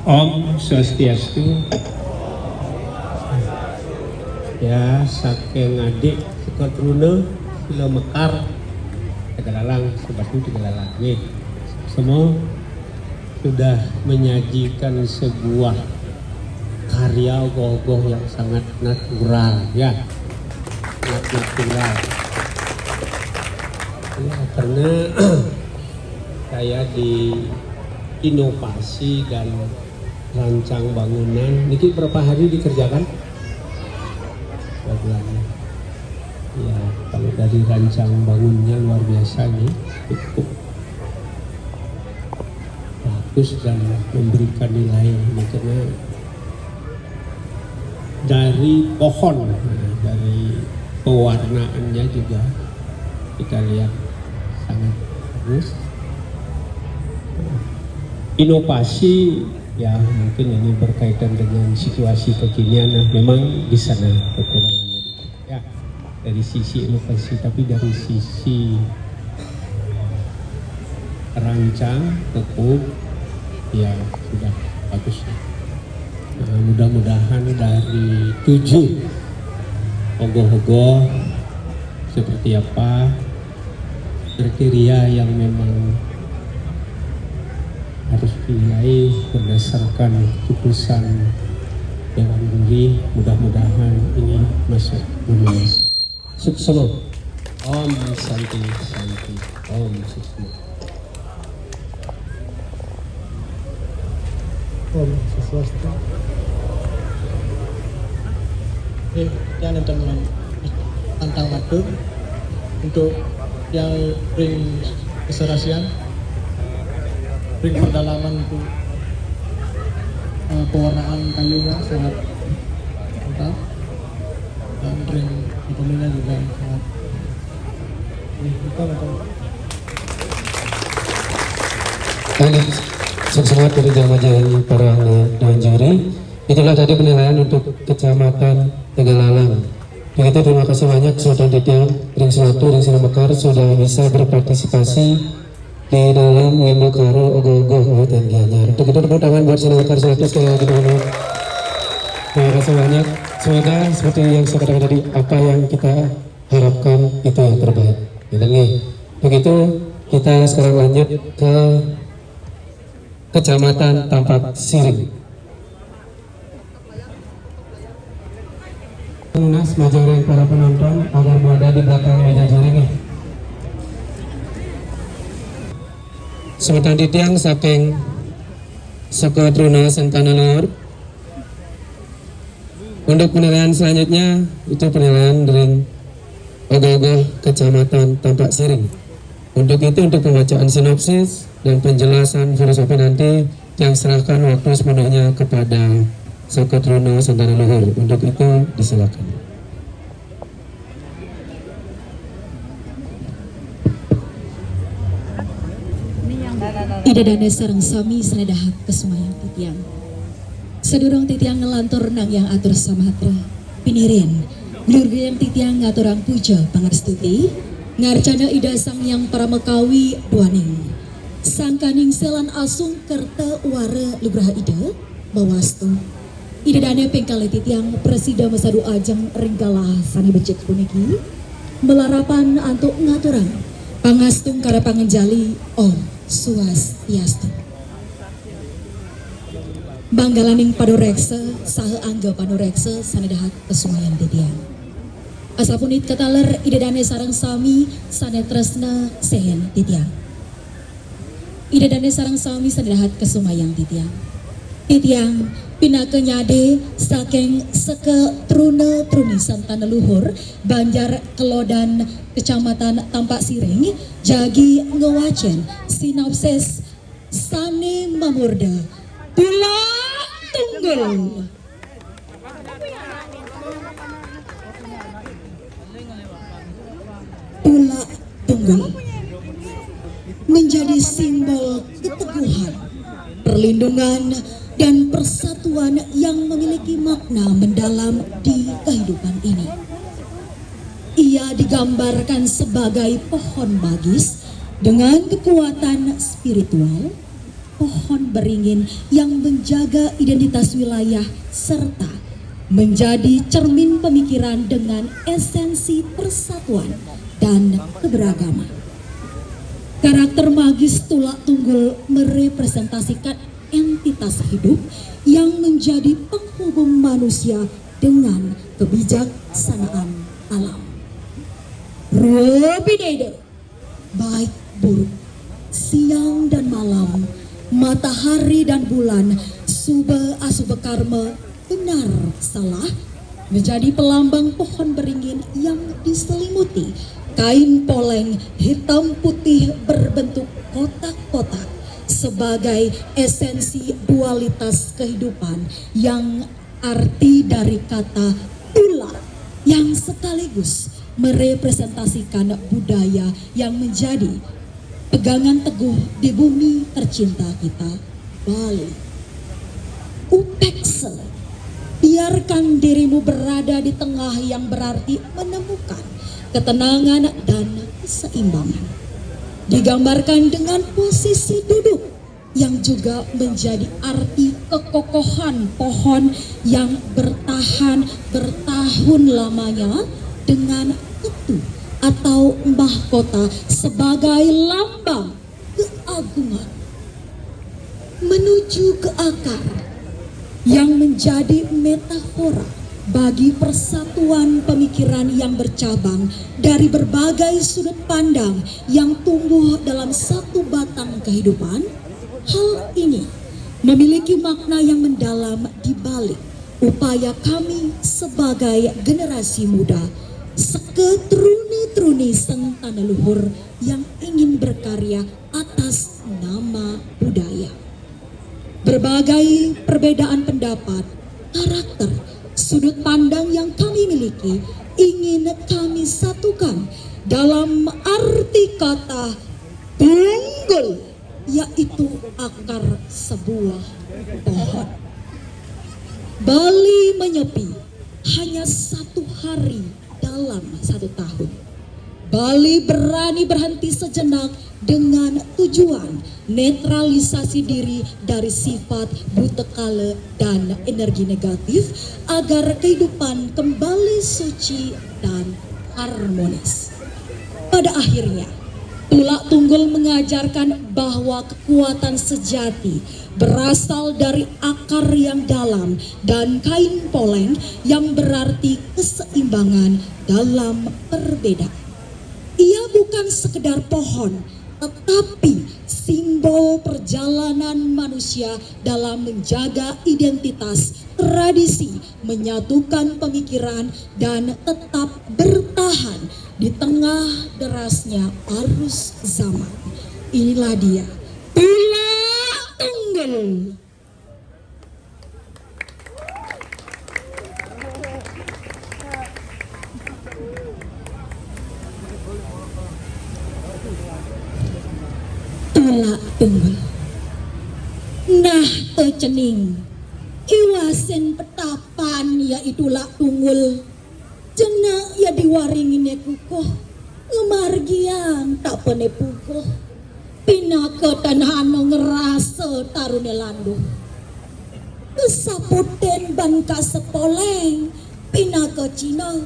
Om Swastiastu. Ya, saking adik sekotruna sila mekar tegalalang sebatu tegalalang. Semua sudah menyajikan sebuah karya ogoh-ogoh yang sangat natural, ya, sangat natural. Ya, karena saya di inovasi dan rancang bangunan, ini berapa hari dikerjakan? Bulan. Ya, kalau dari rancang bangunnya luar biasa nih, cukup bagus dan memberikan nilai ini, karena dari pohon, dari pewarnaannya juga kita lihat sangat bagus. Inovasi, ya mungkin ini berkaitan dengan situasi kekinian. Memang di sana kekurangannya, ya, dari sisi inovasi, tapi dari sisi rancang tekuk, ya sudah bagus. Nah, mudah-mudahan dari 7 ogoh-ogoh seperti apa kriteria yang memang harus dinilai berdasarkan putusan Dewan Juri, mudah-mudahan ini masuk menulis. Suksma. Om Santi, Om Suksma. Om Swastiastu. Yang tentang matur untuk yang ring keserasian, ring pendalaman untuk pewarnaan kayunya sangat mantap, dan ring ekonominya juga sangat Baik, selamat dari jamaah para Dewan Juri. Itulah tadi penilaian untuk Kecamatan Tegalalang. Begitu, terima kasih banyak Sultan Titiang, Ring Selatu, Ring Silamekar sudah bisa berpartisipasi di dalam Wimbo Karo Ogoh-ogoh Kabupaten Gianyar. Untuk itu tepuk tangan buat Silamekar Selatu sekali lagi teman-teman. Terima kasih banyak. Semoga seperti yang saya katakan tadi, apa yang kita harapkan itu yang terbaik. Begitu, kita sekarang lanjut ke Kecamatan Tampak Siring. Lunas majorin para penonton agar berada di belakang meja juri nih. Sultan Titiang saking Sekotruna Sentana Luhur. Untuk penilaian selanjutnya itu penilaian dari ogoh-ogoh Kecamatan Tampak Siring. Untuk itu, untuk pembacaan sinopsis dan penjelasan filosofi nanti yang serahkan waktu sepenuhnya kepada Sekotruna Sentana Luhur. Untuk itu disilakan. Ida dane sareng sami sanedahat kesumayang titiang. Sedurung titiang ngelantur nang yang atur samatra. Pinirin, nurgen titiang ngaturang puja pangarstuti. Ngarcana ida sang yang paramekawi duaning. Sangkaning selan asung kerta wara lugraha ida bawastu. Ida dane pengkale titiang presida masadu ajang ringgalah sani becek puniki. Melarapan antuk ngaturang pangastung kara pangenjali Om Swastiastu. Banggalaning panureksa saha angga panureksa sanedahat kesumayan titiang. Asapunit kataler ida dane sarang sami sane tresna sehen titiang. Ida dane sarang sami sanedahat kesumayang titiang. Titiang pinake nyade saking seke truna truni Santana Luhur Banjar Kelodan Kecamatan Tampak Siring jagi ngewacen sinopsis sane mamurda tula tunggul. Tula tunggul menjadi simbol keteguhan, perlindungan dan persatuan persatuan yang memiliki makna mendalam di kehidupan ini. Ia digambarkan sebagai pohon magis dengan kekuatan spiritual, pohon beringin yang menjaga identitas wilayah serta menjadi cermin pemikiran dengan esensi persatuan dan keberagaman. Karakter magis tulak tunggul merepresentasikan entitas hidup yang menjadi penghubung manusia dengan kebijaksanaan alam. Robinede, baik buruk, siang dan malam, matahari dan bulan, sube asube karma, benar salah, menjadi pelambang pohon beringin yang diselimuti kain poleng hitam putih berbentuk kotak-kotak sebagai esensi dualitas kehidupan yang arti dari kata tula yang sekaligus merepresentasikan budaya yang menjadi pegangan teguh di bumi tercinta kita, Bali. Upekse, biarkan dirimu berada di tengah yang berarti menemukan ketenangan dan keseimbangan. Digambarkan dengan posisi duduk yang juga menjadi arti kekokohan pohon yang bertahan bertahun lamanya dengan ketu atau mahkota sebagai lambang keagungan. Menuju ke akar yang menjadi metafora bagi persatuan pemikiran yang bercabang dari berbagai sudut pandang yang tumbuh dalam satu batang kehidupan. Hal ini memiliki makna yang mendalam di balik upaya kami sebagai generasi muda seketruni-truni sang tanah luhur yang ingin berkarya atas nama budaya. Berbagai perbedaan pendapat, karakter, sudut pandang yang kami miliki ingin kami satukan dalam arti kata tunggul, yaitu akar sebuah pohon. Bali menyepi hanya 1 hari dalam 1 tahun. Bali berani berhenti sejenak dengan tujuan netralisasi diri dari sifat butekale dan energi negatif agar kehidupan kembali suci dan harmonis. Pada akhirnya, tulak tunggul mengajarkan bahwa kekuatan sejati berasal dari akar yang dalam dan kain poleng yang berarti keseimbangan dalam perbedaan. Ia bukan sekedar pohon, tetapi simbol perjalanan manusia dalam menjaga identitas, tradisi, menyatukan pemikiran, dan tetap bertahan di tengah derasnya arus zaman. Inilah dia, tulak tunggul. Tulak tunggul. Nah tecening iwasen petapan yaitu tulak tunggul. Jenak ya diwaringin kukuh ngemargian tak pene pukuh. Pinaka tanahano ngerasa tarune landuh. Kesaputen ban kasepoleng pinaka Cina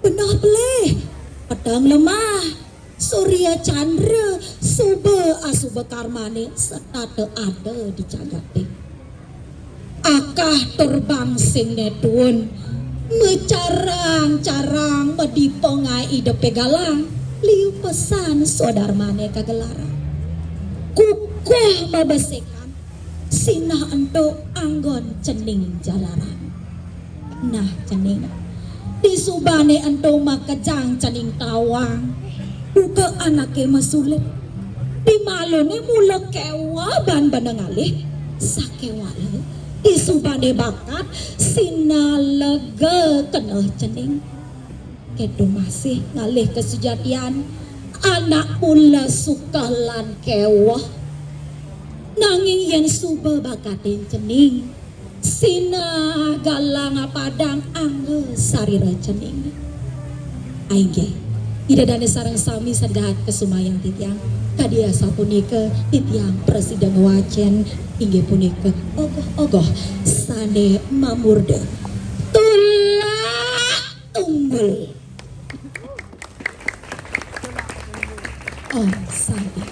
benah beleh pedang lemah. Surya Chandra sube asube karmane serta ada di jagate. Akah terbang sing netun mecarang-carang medipengai idepe galang liu pesan sodarmane kagelarang. Kukuh mabesekan sinah ento anggon cening jalaran. Nah cening di subane ento makajang cening tawang. Buka anake masulit di malone mula kewa ban banangalih sakewale di subane bakat sinalega keneh cening kedo masih ngalih kesejatian anak mula suka lan kewa nanging yen suba bakatin cening sin sarira cening. Aingge idadane sareng sami sadat kesumayang titiang kadia sapunika titiang presiden wacen inggih punika ogoh-ogoh sane mamurde tulak tunggul. Oh, sabi.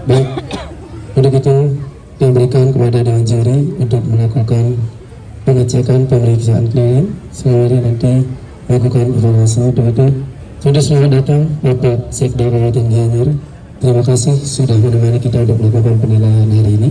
Baik, untuk itu diberikan kepada Dewan Juri untuk melakukan pengecekan pemeriksaan klien sembari nanti melakukan evaluasi. Untuk itu, sudah selamat datang Bapak Sekda Kabupaten Gianyar. Terima kasih sudah menemani kita untuk melakukan penilaian hari ini.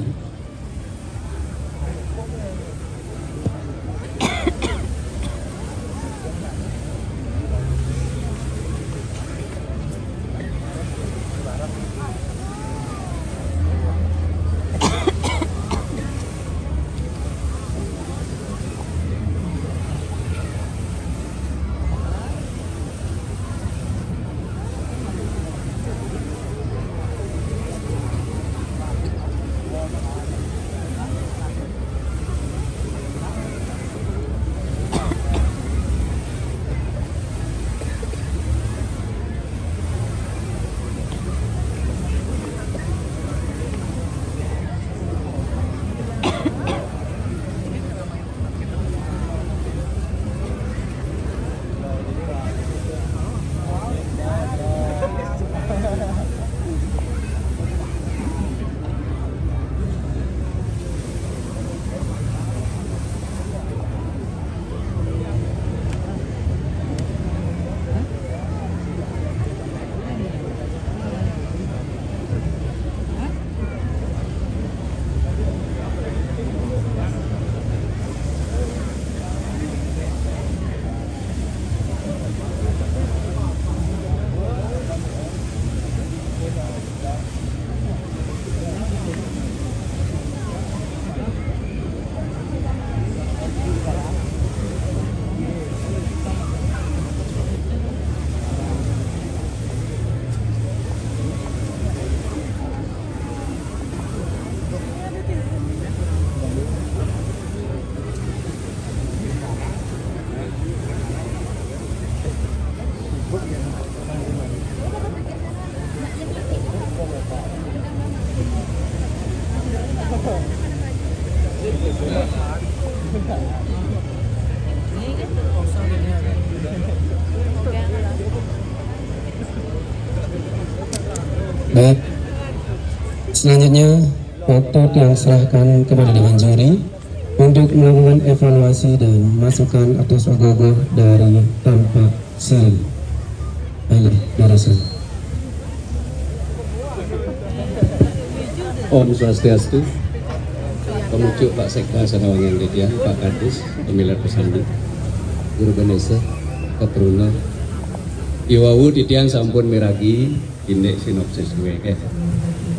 Baik, selanjutnya otot yang serahkan kepada Dewan Juri untuk melakukan evaluasi dan masukan atas ogoh-ogoh dari tampak siri. Ayo, barisan. Om Swastiastu. Pemucuk Pak Sekda Sanawangan Titiang, Pak Kadis, Pemilihan Pesandi, Guru Benesa, Keturunan. Iwawu Titiang sampun miragi indek sinopsis gue.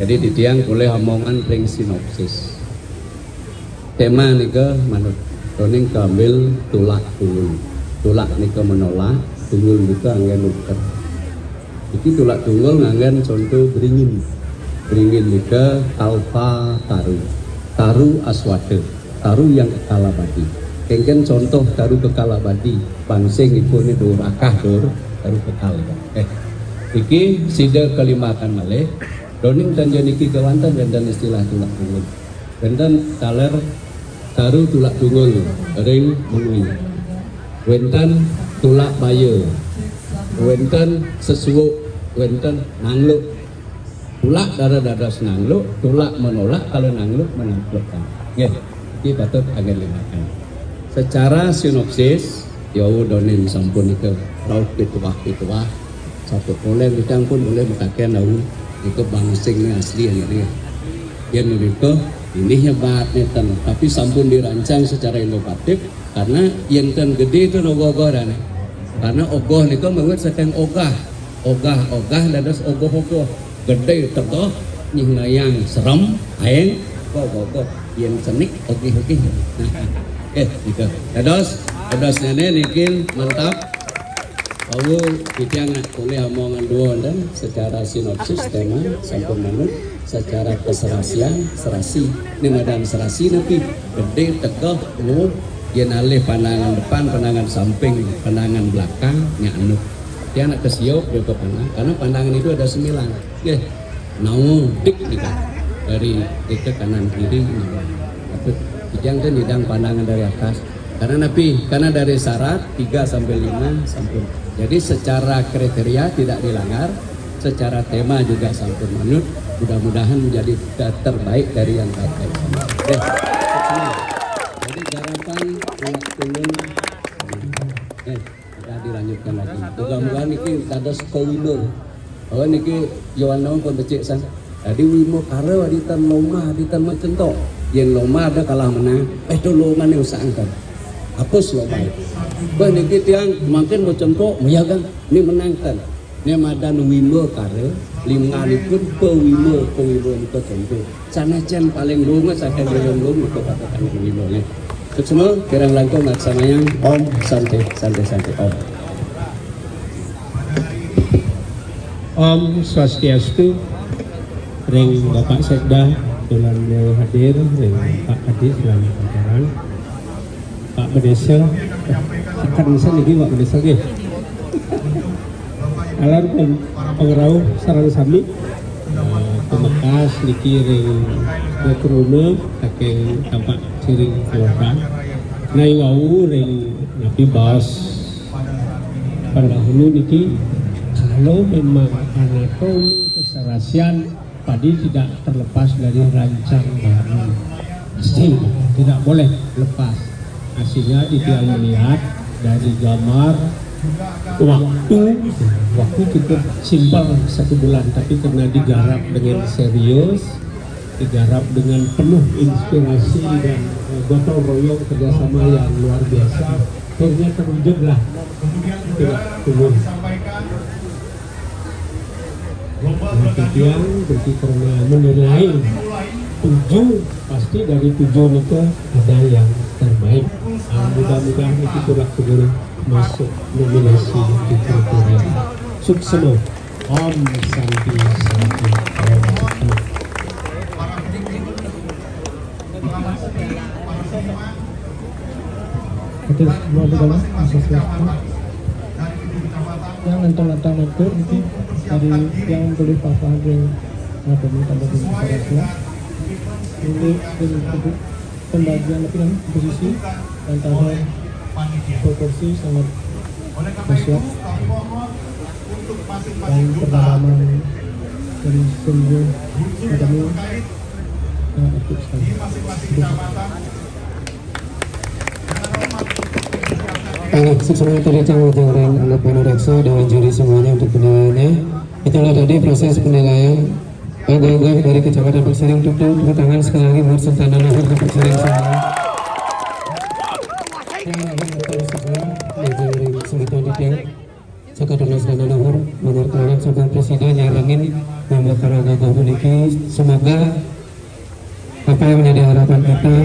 Jadi Titiang boleh omongan ring sinopsis. Tema nika manut toning kambil tulak tunggul. Tulak nika menolak, tunggul nika anggen nuker. Iki tulak tunggul nganggen contoh beringin. Beringin nika alfa taru. Taru aswade, taru yang kekalabadi. Kengken contoh taru kekalabadi, pangsing ipun itu rakah dur, taru kekal. Iki sida kalimakan malih, doning dan janiki kewantan dan istilah tulak tunggul. Dan taler taru tulak tunggul, ring menui. Wentan tulak bayo, wentan sesuuk, wentan nangluk. Tulak darah senangluk, tulak menolak, kalau nangluk menaklukkan. Ya, ini patut agen limakan. Secara sinopsis, yau donin sampun itu rauh pituah. Satu boleh bidang pun boleh berkaitan rauh itu bangsing ini asli ini. Yang itu ini hebat netan, tapi sampun dirancang secara inovatif karena yang ten gede itu ogoh-ogoh dan karena ogoh itu menurut seteng ogah dadas ogoh-ogoh. Gede tertoh nyihna yang serem aeng kok yang cenik oke gitu. Dados nenek nikin mantap. Aku Titiang boleh omongan dua dan secara sinopsis tema sampun manut secara keserasian serasi ini madam serasi tapi gede tegak lu yang alih pandangan depan pandangan samping pandangan belakang nyanu dia anak kesiop dia ke pandang karena pandangan itu ada 9 ya nau dik nika dari kita kanan kiri tapi jangan hidang pandangan dari atas karena dari syarat 3 sampai 5 sampun jadi secara kriteria tidak dilanggar secara tema juga sampun manut mudah-mudahan menjadi terbaik dari yang terbaik. Jadi garapan waktunya kita dilanjutkan lagi. Mudah-mudahan ini ada sekowinur. Oh niki Yohanon pun becik sang. Tadi wimo karo di tan loma di tan macentok. Yang loma ada kalah menang. Itu loma nih usahakan. Hapus loma itu. Bah niki tiang makin macentok meyagang ini menangkan. Ini madan wimo karo linganipun pewimo itu contoh. Sana cen paling lunga saya belum itu katakan wimo ya. Semua kirang langkung laksananya Om santai Om. Om Swastiastu, ring Bapak Sekda bulan hadir, ring Pak Adi selamat ajaran, Pak Bedesa, akan bisa lagi Pak Bedesa lagi. Alar pengerau sarang sami, pemekas niki ring Bekruna, kakek tampak siring keluarga, nai wau ring nabi bos. Pada dahulu niki kalau memang anatomi keserasian padi tidak terlepas dari rancang baru, pasti tidak boleh lepas. Hasilnya dia melihat dari gambar waktu cukup simpel 1 bulan, tapi karena digarap dengan serius, digarap dengan penuh inspirasi dan gotong royong kerjasama yang luar biasa, akhirnya terwujudlah tidak turun. Yang berarti karena menilai 7 pasti dari 7 itu ada yang terbaik. Mudah-mudahan itu turut masuk nominasi di kriteria. Sukses. Om Santi Santi Om. Itu semua adalah sesuatu yang nentang-nentang itu dari yang boleh papa ada ada minta bagi masyarakat ini untuk pembagian lebih posisi antara proporsi sangat masyarakat dan pengalaman dari seluruh adanya aktif sekali. Sesuai tadi jangan anak panoreksa dengan juri semuanya untuk penilaiannya. Itulah tadi proses penilaian agak-agak dari Kecamatan Peksiring untuk tangan sekali lagi buat Sentana Luhur ke Peksiring semua. Sekadar Sentana Luhur menyertakan sebagai presiden yang ingin membakar agak-agak uniki. Semoga apa yang menjadi harapan kita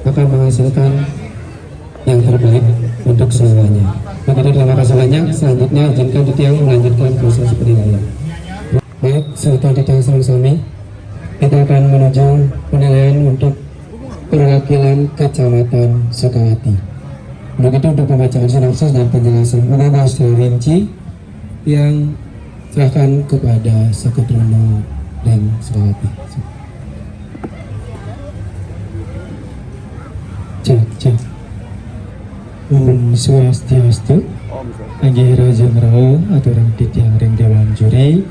akan menghasilkan yang terbaik untuk semuanya. Begitu, terima kasih banyak. Selanjutnya izinkan Titiang melanjutkan proses penilaian. Baik, setelah Titiang sami, kita akan menuju penilaian untuk perwakilan Kecamatan Sukawati. Begitu untuk pembacaan sinopsis dan penjelasan mengenai secara rinci yang serahkan kepada Seketrono dan Sukawati. Cek. Om Swastiastu, Agi Raja Ngerau, aturan Titiang ring Dewan Juri,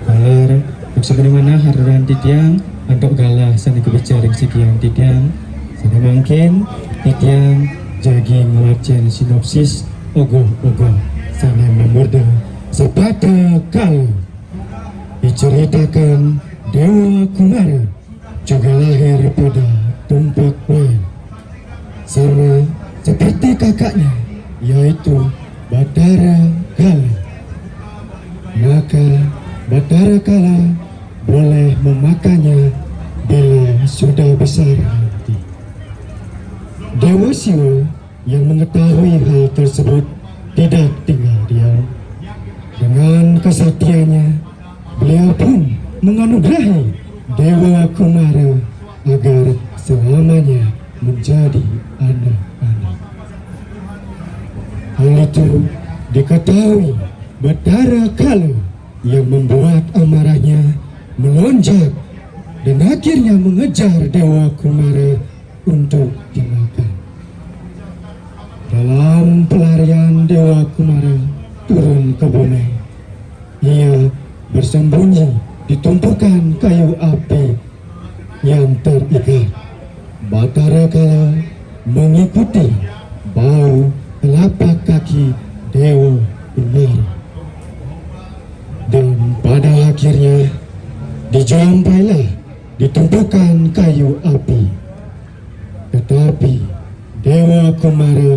Galar, maksudnya mana haruran Titiang, untuk galah sani kebicara sekian Titiang, sana mungkin Titiang jagi melakukan sinopsis ogoh-ogoh, sana memudah sepatah kali diceritakan Dewa Kumara juga lahir pada tempat lain, sama seperti kakaknya, yaitu Batara Kala. Maka Batara Kala boleh memakannya bila sudah besar hati. Dewa Siwa yang mengetahui hal tersebut tidak tinggal diam. Dengan kesaktiannya, beliau pun menganugerahi Dewa Kumara agar selamanya menjadi anak-anak. Hal itu diketahui Batara Kala yang membuat amarahnya melonjak dan akhirnya mengejar Dewa Kumara untuk dimakan. Dalam pelarian Dewa Kumara turun ke bumi, ia bersembunyi di tumpukan kayu api yang terikat. Batara Kala mengikuti bau telapak kaki Dewa Kumara. Dan pada akhirnya dijampailah di tumpukan kayu api. Tetapi Dewa Kumara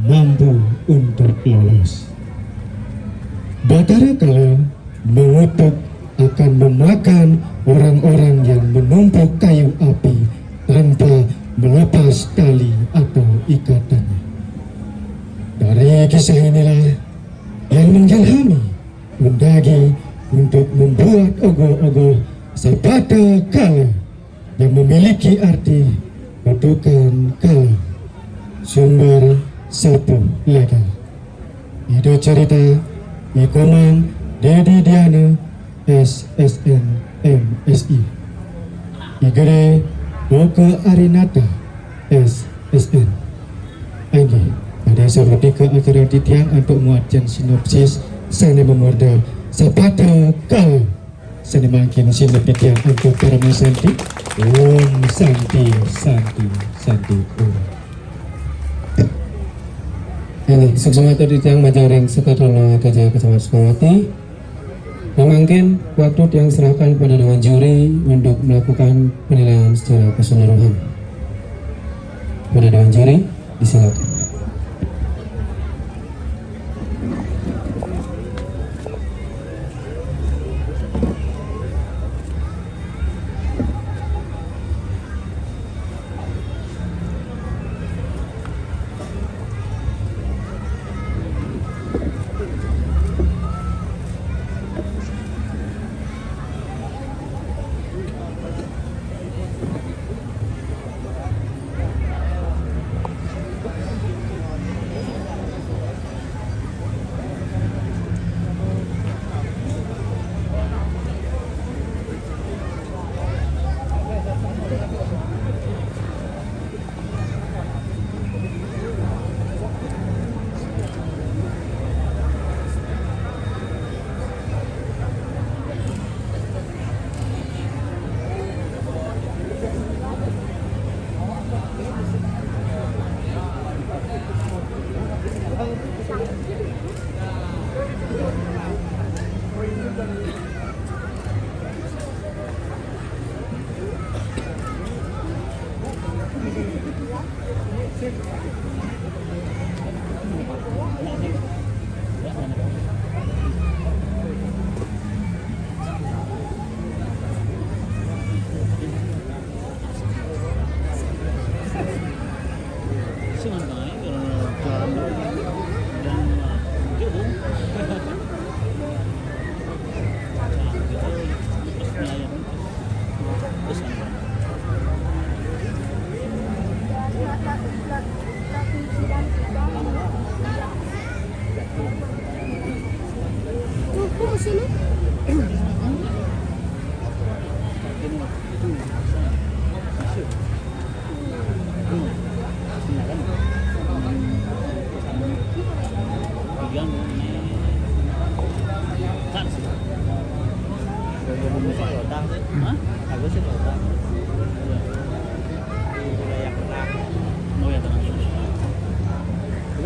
mampu untuk lolos. Batara Kala mengutuk akan memakan orang-orang yang menumpuk kayu api tanpa melepas tali atau ikatannya. Dari kisah inilah yang mengilhami Undagi untuk membuat ogoh-ogoh Sabata Kala yang memiliki arti kutukan Kala, sumber sapu legal. Itu cerita Ikomang Dedi Diana SSN MSI Igere Boka Arinata SSN. Anggi pada seperti ke akhirnya titian untuk muatkan sinopsis sana memorda Sabata Kala. Sana makin sinopitian untuk para masanti. Om Santi Santi Santi Om. Ini suksama tadi tiang majaring sekarang kerja kecamatan Sukawati. Memangkin waktu yang serahkan pada dewan juri untuk melakukan penilaian secara keseluruhan. Pada dewan juri disilakan.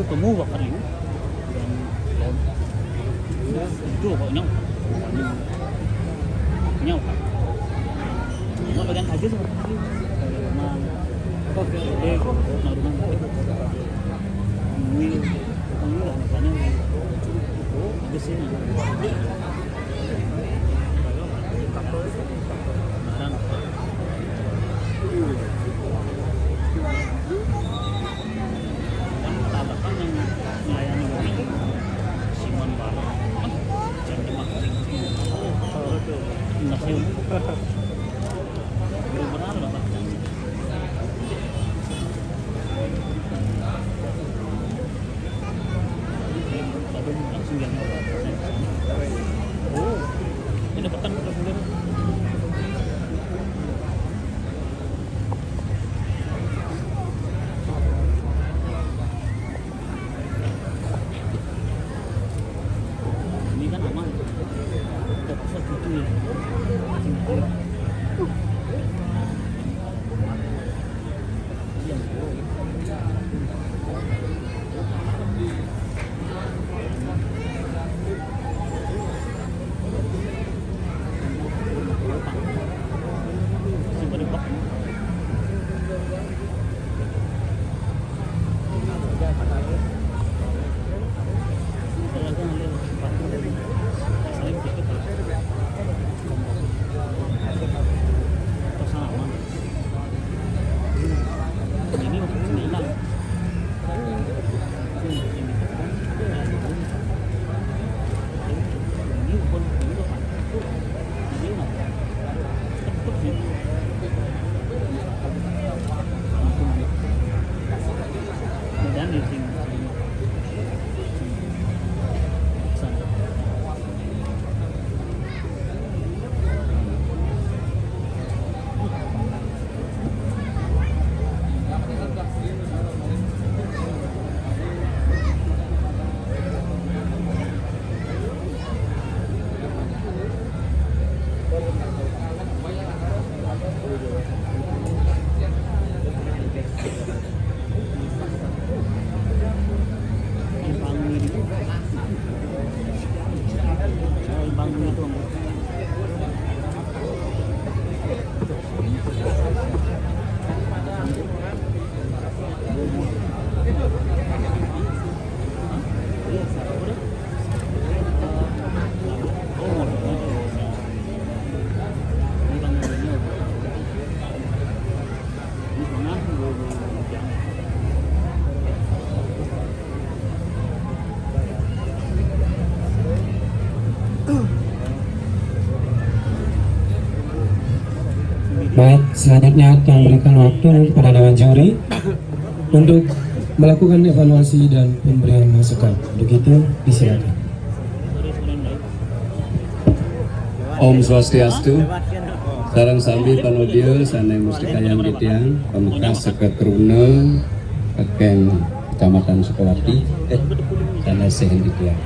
Temu bakal itu dan itu pokoknya nyau kan nggak bagian aja seperti itu memang oke deh naruhan ini lah makanya ada sini Selanjutnya akan memberikan waktu kepada Dewan Juri untuk melakukan evaluasi dan pemberian masukan. Begitu, disilakan. Om Swastiastu. Sarang sambi panodio sanai mustikayang ditiang Pamekasan Seketruna Kekeng Kecamatan Sukawati sanai sehen ditiang.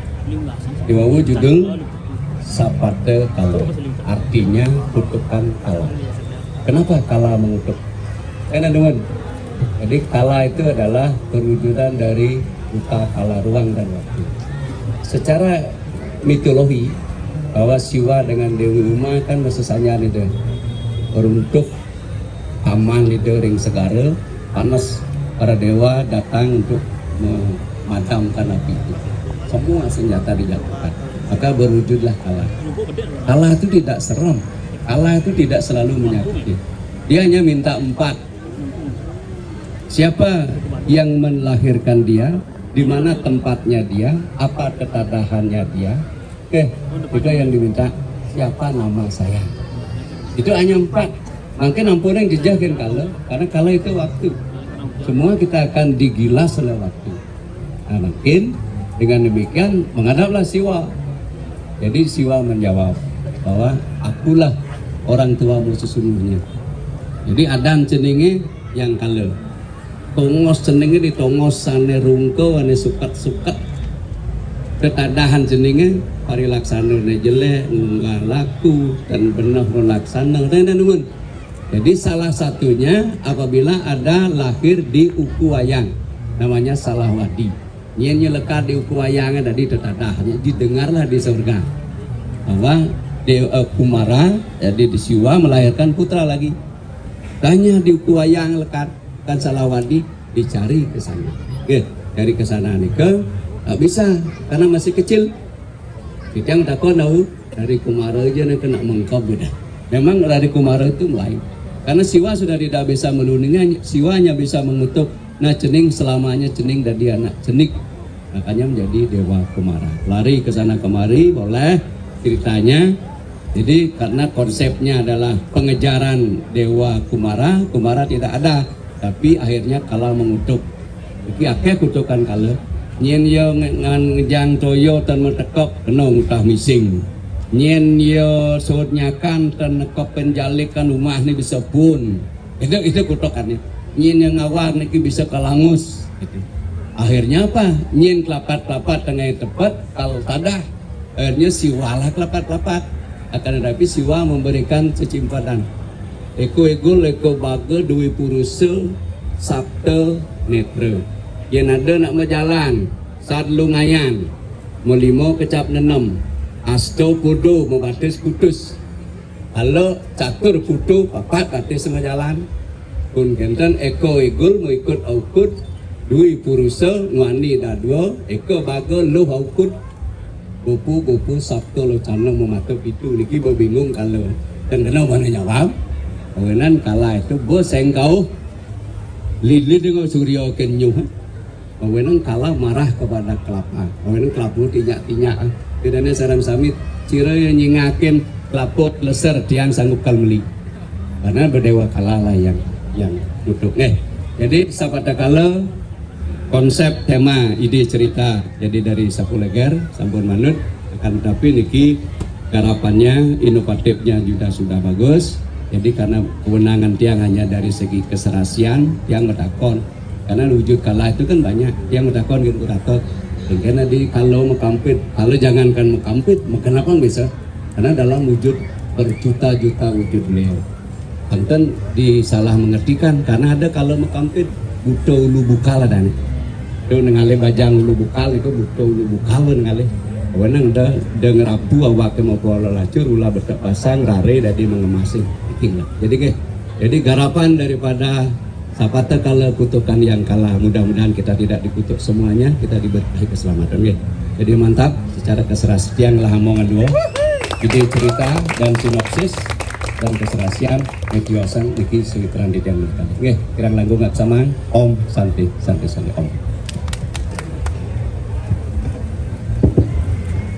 Diwawu judul Sapate Kala, artinya kutukan kala. Kenapa kala mengutuk? Teman-teman, jadi kala itu adalah perwujudan dari buta kala, ruang dan waktu. Secara mitologi bahwa Siwa dengan Dewi Uma kan mesesanya itu untuk aman itu ring segara panas, para dewa datang untuk memadamkan api itu. Semua senjata dijatuhkan, maka berwujudlah kala. Kala itu tidak serem, kala itu tidak selalu menyakiti. Dia hanya minta 4. Siapa yang melahirkan dia, di mana tempatnya dia, apa ketadahannya dia. Itu yang diminta, siapa nama saya. Itu hanya 4. Mungkin ampun yang dijakin kala, karena kala itu waktu. Semua kita akan digilas oleh waktu. Nah, mungkin dengan demikian menghadaplah Siwa. Jadi Siwa menjawab bahwa akulah orang tuamu sesungguhnya. Jadi adan cenenge yang kala. Tongos cenenge di tongos sane rungko ane sukat-sukat. Ketadahan cenenge parilaksana jelek, nggak laku dan benar laksana dan nuhun. Jadi salah satunya apabila ada lahir di Uku Wayang, namanya Salahwadi. Nyenye lekat di Uku Wayang ada di tetadahnya, didengarlah di surga bahwa Dewa Kumara jadi di Siwa melahirkan putra lagi. Tanya di Uku Wayang lekat kan Salahwadi, dicari ke sana. Dari ke sana nih nggak bisa karena masih kecil. Kita yang takut tahu dari Kumara aja nih kena mengkop udah. Memang dari Kumara itu lain. Karena Siwa sudah tidak bisa meluningnya, Siwa hanya bisa mengutuk. Nah cening selamanya cening dan dia anak cenik. Makanya menjadi Dewa Kumara. Lari ke sana kemari boleh ceritanya. Jadi karena konsepnya adalah pengejaran Dewa Kumara, Kumara tidak ada. Tapi akhirnya kala mengutuk. Iki akeh kutukan kala. Nyen yo ngejang toyo tan metekok kena ngutah mising. Nyen yo sud nyakan tan nekok penjalikan rumah ni bisa pun. Itu kutukannya. Nyen yang ngawar niki bisa kalangus. Gitu. Akhirnya apa? Nyen kelapat-kelapat tengah tepat kalau tadah. Akhirnya Siwalah kelapat-kelapat. Akan tetapi Siwa memberikan secimpadan. Eko egul eko baga duwi purusa sabta netra. Yang ada nak berjalan saat lungayan melimo kecap nenem asto kudu membatis kutus kalau catur kudu papat batis jalan pun kenten eko igul mengikut aukut dui purusa ngwani dadua eko baga lu aukut bupu sabto lo cana mematup itu lagi berbingung kalau dan kena mana jawab kemudian kala itu bos engkau lili dengan surya kenyuh. Wewenang kalah marah kepada kelapa. Wewenang kelapa tinyak-tinyak. Tidaknya saram samit cira yang nyingakin kelapot leser tiang sanggup kalmeli. Karena berdewa kalah lah yang duduk. Jadi sapada kala konsep tema ide cerita jadi dari Sapuleger sampun manut akan tetapi niki garapannya inovatifnya juga sudah bagus. Jadi karena kewenangan tiang hanya dari segi keserasian tiang bertakon. Karena wujud kalah itu kan banyak yang menakon gitu kurator. Karena di kalau mekampit, kalau jangankan mekampit, kenapa bisa? Karena dalam wujud berjuta-juta wujud beliau. Enten disalah mengertikan karena ada kalau mekampit buto ulu bukal dan itu nengale bajang ulu bukal itu buto ulu bukal nengale. Wenang dah dengar apu awak mau pola lacur ulah betak pasang rare dari mengemasi iking lah. Jadi garapan daripada Sapata kalau kutukan yang kalah, mudah-mudahan kita tidak dikutuk semuanya, kita diberkahi keselamatan. Ya. Jadi mantap, secara keserasian lah omongan dua, ide cerita dan sinopsis dan keserasian, mekiwasan, niki seliteran di tiang mereka. Oke, kirang langgung nggak sama, Om Santi Om.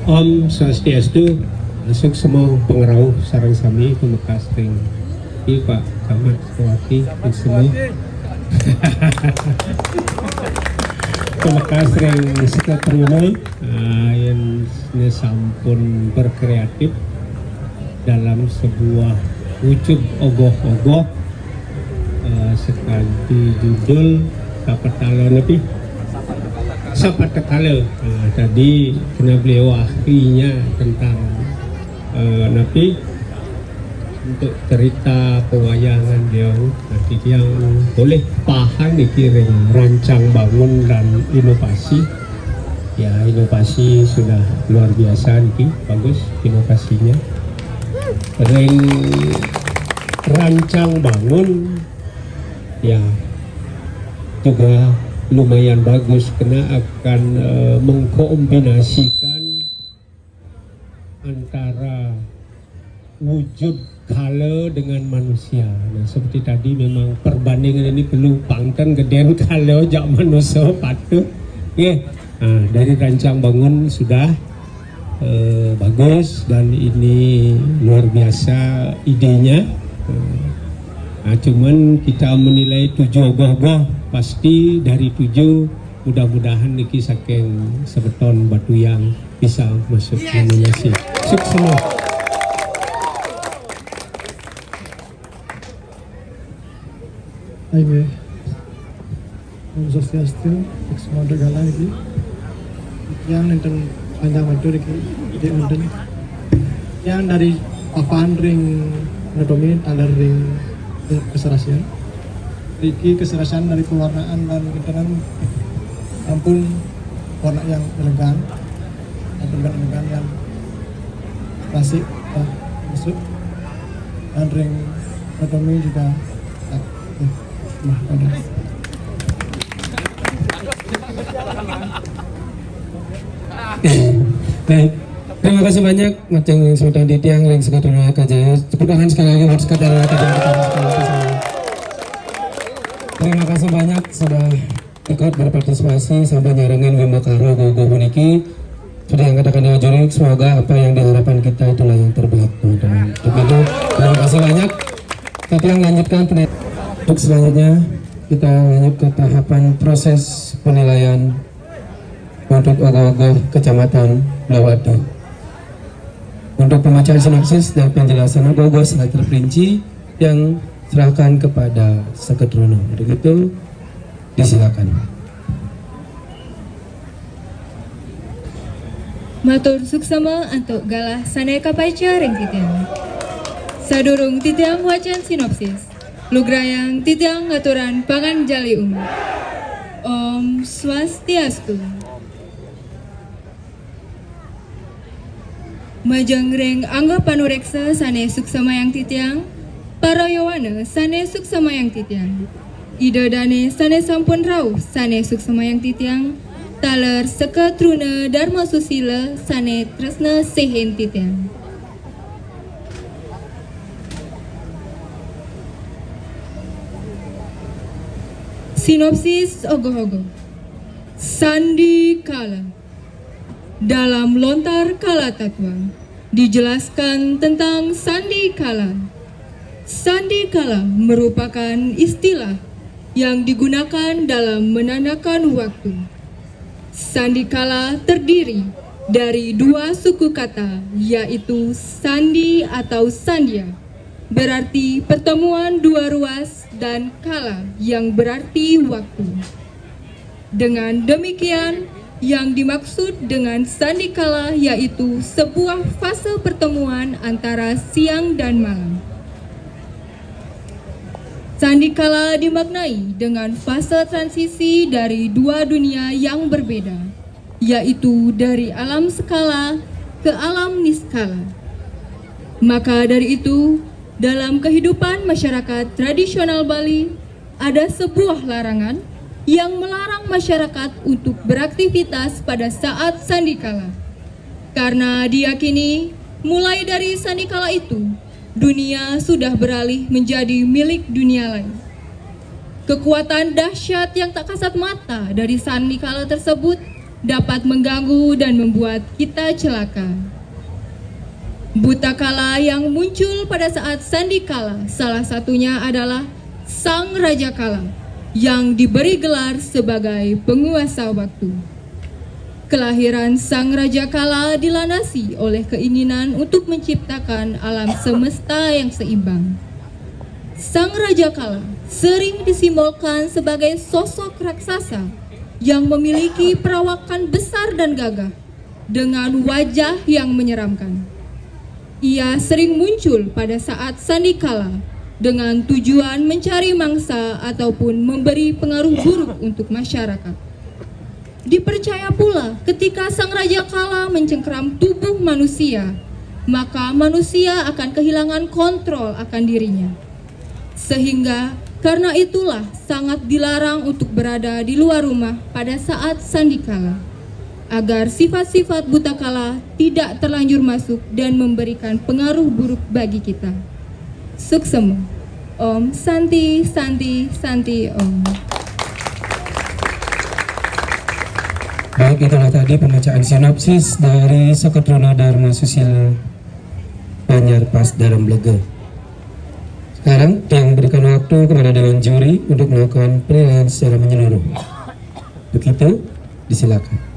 Om Swastiastu, masuk semua pengerau sarang sami Pamekasan Bupati, Pak Camat, Bupati, semua. Terima kasih yang seketerima yang sampun berkreatif dalam sebuah wujud ogoh-ogoh sekanti judul dapat talo lebih sapat tekala. Tadi kena beliau ahlinya tentang napi untuk cerita pewayangan beliau. Nanti yang boleh paham dikirim rancang bangun dan inovasi. Ya, inovasi sudah luar biasa nih, bagus inovasinya. Ring rancang bangun ya juga lumayan bagus karena akan mengkombinasikan antara wujud kala dengan manusia. Nah, seperti tadi memang perbandingan ini perlu pangkan gedean kala jak manusia patut. Okay. Nah, dari rancang bangun sudah bagus dan ini luar biasa idenya. Nah, cuman kita menilai 7 ogoh-ogoh, pasti dari 7 mudah-mudahan niki saking sebeton batu yang bisa masuk nominasi. Sukses semua. Ayo, Om Swastiastu, semua segala ini, yang tentang panjang waktu di London, yang dari papan ring anatomi, talar ring keserasian, Riki keserasian dari pewarnaan dan keterangan ampun warna yang elegan, elegan yang klasik, masuk, dan ring anatomi juga. Baik, terima kasih banyak macam sudah ditiang yang sekadar kaja. Tepuk tangan sekali lagi buat sekadar kaja kita. Terima kasih banyak sudah ikut berpartisipasi sampai nyarengin Wimbo Karo Gogo Buniki. Sudah yang katakan juri, semoga apa yang diharapkan kita itulah yang terbaik, teman-teman. Untuk itu, terima kasih banyak. Kita lanjutkan untuk selanjutnya kita lanjut ke tahapan proses penilaian untuk ogoh-ogoh Kecamatan Lawado. Untuk pembacaan sinopsis dan penjelasan ogoh-ogoh secara terperinci yang serahkan kepada Seketruno. Untuk itu disilakan. Matur suksama untuk galah saneka paca ring titiang. Sadurung titiang wacan sinopsis. Lugrayang titiang ngaturan pangan jali Om Swastiastu. Majang ring angga panureksa sane suksama yang titiang. Para yawana sane suksama yang titiang. Ida dane sane sampun rauh sane suksama yang titiang. Taler Sekatruna Dharma Susila sane tresna sehen titiang. Sinopsis ogoh-ogoh. Sandi Kala. Dalam lontar kala tatwa dijelaskan tentang Sandi Kala. Sandi Kala merupakan istilah yang digunakan dalam menandakan waktu. Sandi Kala terdiri dari 2 suku kata, yaitu sandi atau sandia, berarti pertemuan 2 ruas, dan kala yang berarti waktu. Dengan demikian, yang dimaksud dengan sandi kala yaitu sebuah fase pertemuan antara siang dan malam. Sandi kala dimaknai dengan fase transisi dari 2 dunia yang berbeda, yaitu dari alam skala ke alam niskala. Maka dari itu, dalam kehidupan masyarakat tradisional Bali, ada sebuah larangan yang melarang masyarakat untuk beraktivitas pada saat sandikala. Karena diyakini, mulai dari sandikala itu, dunia sudah beralih menjadi milik dunia lain. Kekuatan dahsyat yang tak kasat mata dari sandikala tersebut dapat mengganggu dan membuat kita celaka. Butakala yang muncul pada saat sandikala salah satunya adalah Sang Raja Kala yang diberi gelar sebagai penguasa waktu. Kelahiran Sang Raja Kala dilandasi oleh keinginan untuk menciptakan alam semesta yang seimbang. Sang Raja Kala sering disimbolkan sebagai sosok raksasa yang memiliki perawakan besar dan gagah dengan wajah yang menyeramkan. Ia sering muncul pada saat sandikala dengan tujuan mencari mangsa ataupun memberi pengaruh buruk untuk masyarakat. Dipercaya pula ketika Sang Raja Kala mencengkeram tubuh manusia, maka manusia akan kehilangan kontrol akan dirinya. Sehingga karena itulah sangat dilarang untuk berada di luar rumah pada saat sandikala, agar sifat-sifat butakala tidak terlanjur masuk dan memberikan pengaruh buruk bagi kita. Suksema. Om Santi Santi Santi Om. Baik, itulah tadi pembacaan sinopsis dari Soketrono Dharma Susilo Anyar Pas dalam Blega. Sekarang yang berikan waktu kepada Dewan Juri untuk melakukan penilaian secara menyeluruh. Begitu, disilakan.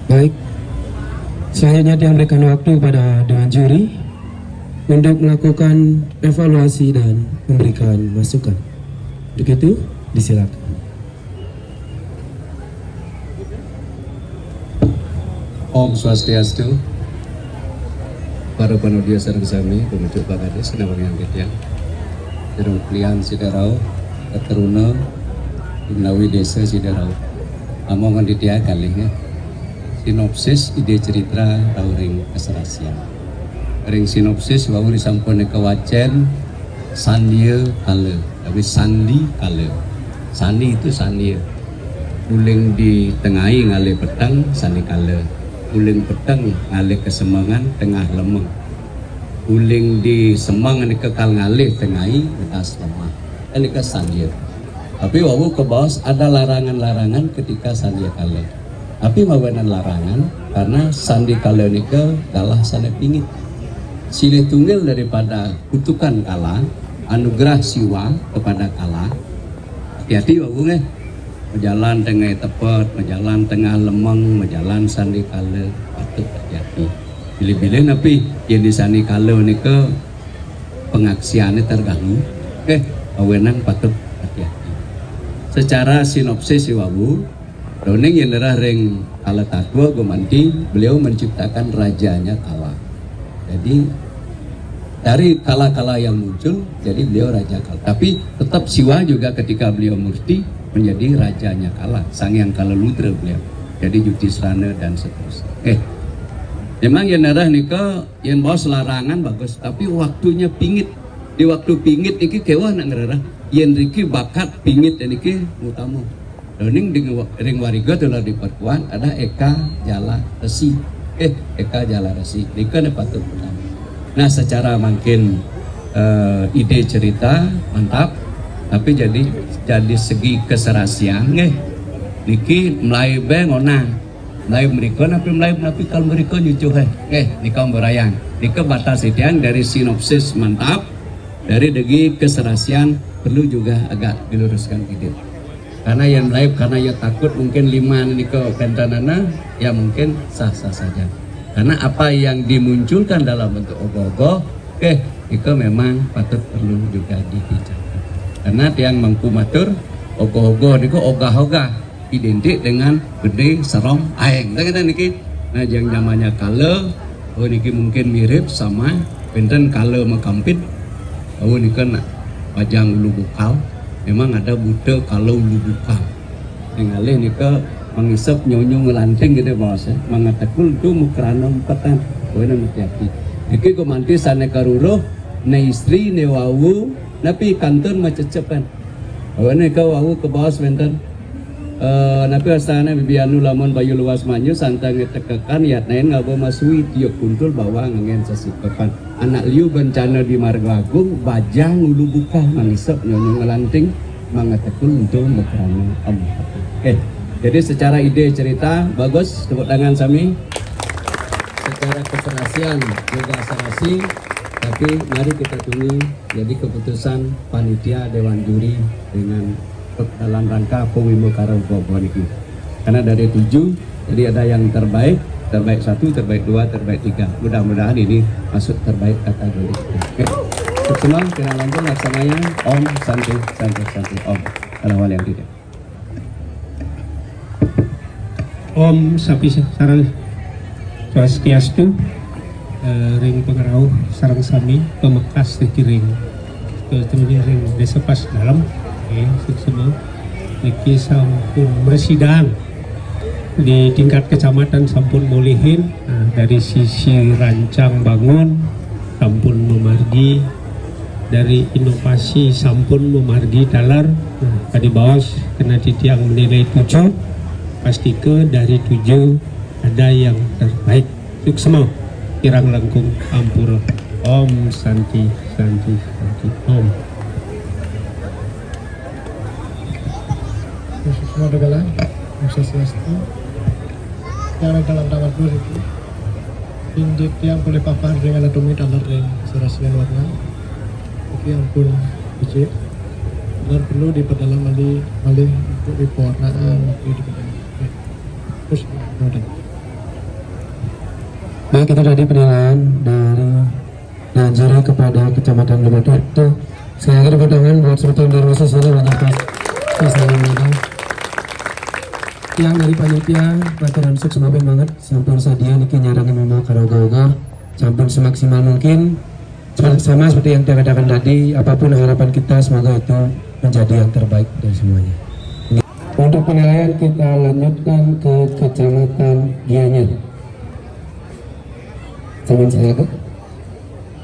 Baik, selanjutnya yang berikan waktu kepada Dewan Juri untuk melakukan evaluasi dan memberikan masukan. Begitu, disilakan. Om Swastiastu. Para panodia sareng sami pemujuk Bangladesh nama yang ketiang. Jeruk Lian Sidarau, Keteruna, Imnawi Desa Sidarau. Amongan ditia kali ya. Sinopsis ide cerita ring keserasian. Ring sinopsis wau disampune kewacen sandia kale. Tapi sandi kale. Sandi itu sandia. Uling di tengahi ngale petang sandi kale. Uling petang ngale kesemangan tengah lemeng. Uling di semang kekal ngale tengahi atas lemah. Ini ke sandia. Tapi wau ke bawah ada larangan-larangan ketika sandia kale. Tapi mawanan larangan karena sandi kala nika kalah sana pingit. Silih tunggal daripada kutukan kalah, anugerah siwa kepada kalah. Hati-hati wabung Berjalan tengah tepat, berjalan tengah lemeng, berjalan sandi kala patut hati-hati. Bila-bila napi yang di sandi kala nika pengaksiannya terganggu. Mawanan patut hati-hati. Secara sinopsis wabu. Dongeng yang darah ring Kala Tatwa Gomanti, beliau menciptakan rajanya Kala. Jadi dari kala-kala yang muncul, jadi beliau Raja Kala. Tapi tetap Siwa juga ketika beliau murti menjadi rajanya Kala, sang yang Kala Ludra beliau. Jadi Yutisrana dan seterusnya. Memang yang darah nika yang bawa selarangan bagus, tapi waktunya pingit. Di waktu pingit iki kewah nak ngerah. Yang riki bakat pingit dan iki utama. Doning di ring wariga telah diperkuat ada Eka Jala Resi. Eka Jala Resi. Nika ne patut pertama. Nah secara makin ide cerita mantap, tapi jadi segi keserasian niki Melayu be ngonang Melayu mereka tapi kalau mereka nyucuh nika berayang nika batas itian dari sinopsis mantap, dari degi keserasian perlu juga agak diluruskan ide. Karena yang Melayu karena ya takut mungkin 5 nika pentanana ya mungkin sah-sah saja. Karena apa yang dimunculkan dalam bentuk ogoh-ogoh, itu memang patut perlu juga dibicarakan. Karena tiang mangku matur, ogoh-ogoh itu ogah-ogah identik dengan gede serong aeng. Nah, yang namanya kale, niki mungkin mirip sama benten kale makampit. Niki nak pajang ulu bukal, memang ada buta kale ulu bukal. Ningali nika mengisap nyonyo ngelanting gitu bos, mangatakul tu mukrana empatan, kena hati-hati. Iki komanti sana karuruh, na istri ne wawu, napi kantor macecepan. Awane kau wawu ke bawah sebentar. Napi asana bibianu lamun bayu luas manyu santang tekekan yat nain ngabo masui tiok kuntul bawa ngengen sesikapan. Anak liu bencana di Marga Agung bajang ulu buka mengisap nyonyo ngelanting, mangatakul untuk mukrana empatan. Jadi secara ide cerita bagus, tepuk tangan Sami. Secara keserasian juga serasi, tapi mari kita tunggu jadi keputusan panitia Dewan Juri dengan dalam rangka pemimukara Bobo ini. Karena dari 7, jadi ada yang terbaik 1, terbaik 2, terbaik 3. Mudah-mudahan ini masuk terbaik kategori. Oke. Semua kita lanjut laksananya. Om Santi Om. Kalau yang tidak. Om Sapi Sarang Swastiastu, ring pengerau sarang sami pemekas ring ring desa pas dalam semua niki sampun bersidang di tingkat kecamatan sampun mulihin. Dari sisi rancang bangun sampun memargi, dari inovasi sampun memargi dalar. Tadi bawas kena titiang menilai 7, pasti ke dari 7 ada yang terbaik. Yuk semua kirang langkung ampura. Om Santi Om. Semua degala, Swastiastu. Yang dalam tanggal 2 itu indit yang boleh papan dengan anatomi dalam ring serasian warna. Itu yang pun kecil dan perlu diperdalam malih untuk report terus Nah, kita tadi penilaian dari Najari kepada Kecamatan Lumajang. Tuh, saya akan bertangan buat Sultan Darwasa sini banyak yang dari panitia pelatihan suk semakin banget sampun sadia niki nyarangi memang karoga-oga sampun semaksimal mungkin sama seperti yang dikatakan tadi. Apapun harapan kita semoga itu menjadi yang terbaik dari semuanya. Untuk penilaian kita lanjutkan ke Kecamatan Gianyar. Saman saya ke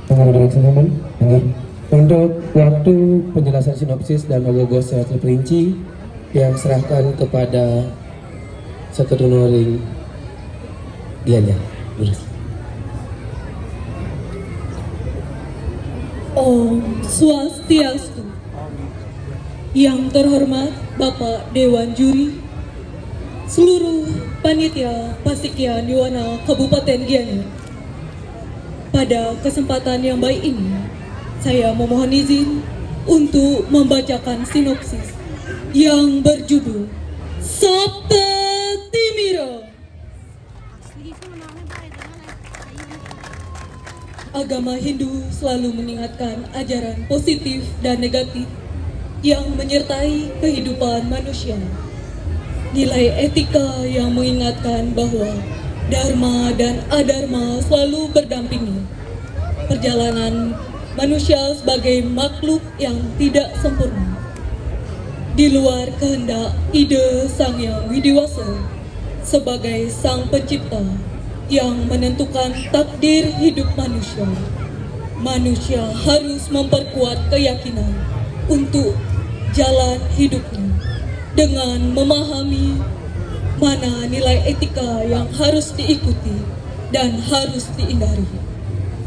pengambilan saman. Untuk waktu penjelasan sinopsis dan logo secara terperinci yang serahkan kepada Sekedul Ring Gianyar. Om Swastiastu. Yang terhormat Bapak Dewan Juri, seluruh panitia Pasikian Yuwana Kabupaten Gianyar. Pada kesempatan yang baik ini, saya memohon izin untuk membacakan sinopsis yang berjudul Saptimira. Agama Hindu selalu mengingatkan ajaran positif dan negatif yang menyertai kehidupan manusia. Nilai etika yang mengingatkan bahwa dharma dan adharma selalu berdampingi. perjalanan manusia sebagai makhluk yang tidak sempurna. Di luar kehendak ide Sang Yang Widiwasa sebagai Sang Pencipta yang menentukan takdir hidup manusia, manusia harus memperkuat keyakinan untuk jalan hidupnya dengan memahami mana nilai etika yang harus diikuti dan harus dihindari.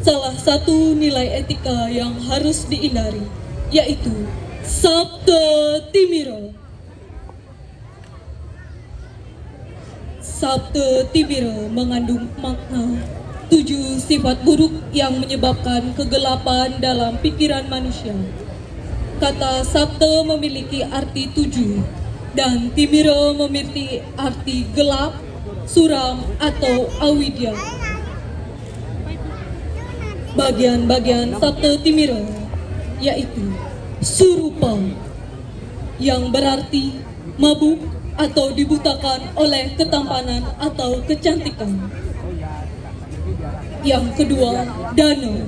Salah satu nilai etika yang harus dihindari yaitu Sabta Timira. Sabta Timira mengandung makna 7 sifat buruk yang menyebabkan kegelapan dalam pikiran manusia. Kata Sabta memiliki arti 7 dan Timira memiliki arti gelap, suram atau awidya. Bagian-bagian Sabta Timira yaitu surupa yang berarti mabuk atau dibutakan oleh ketampanan atau kecantikan. Yang kedua, dana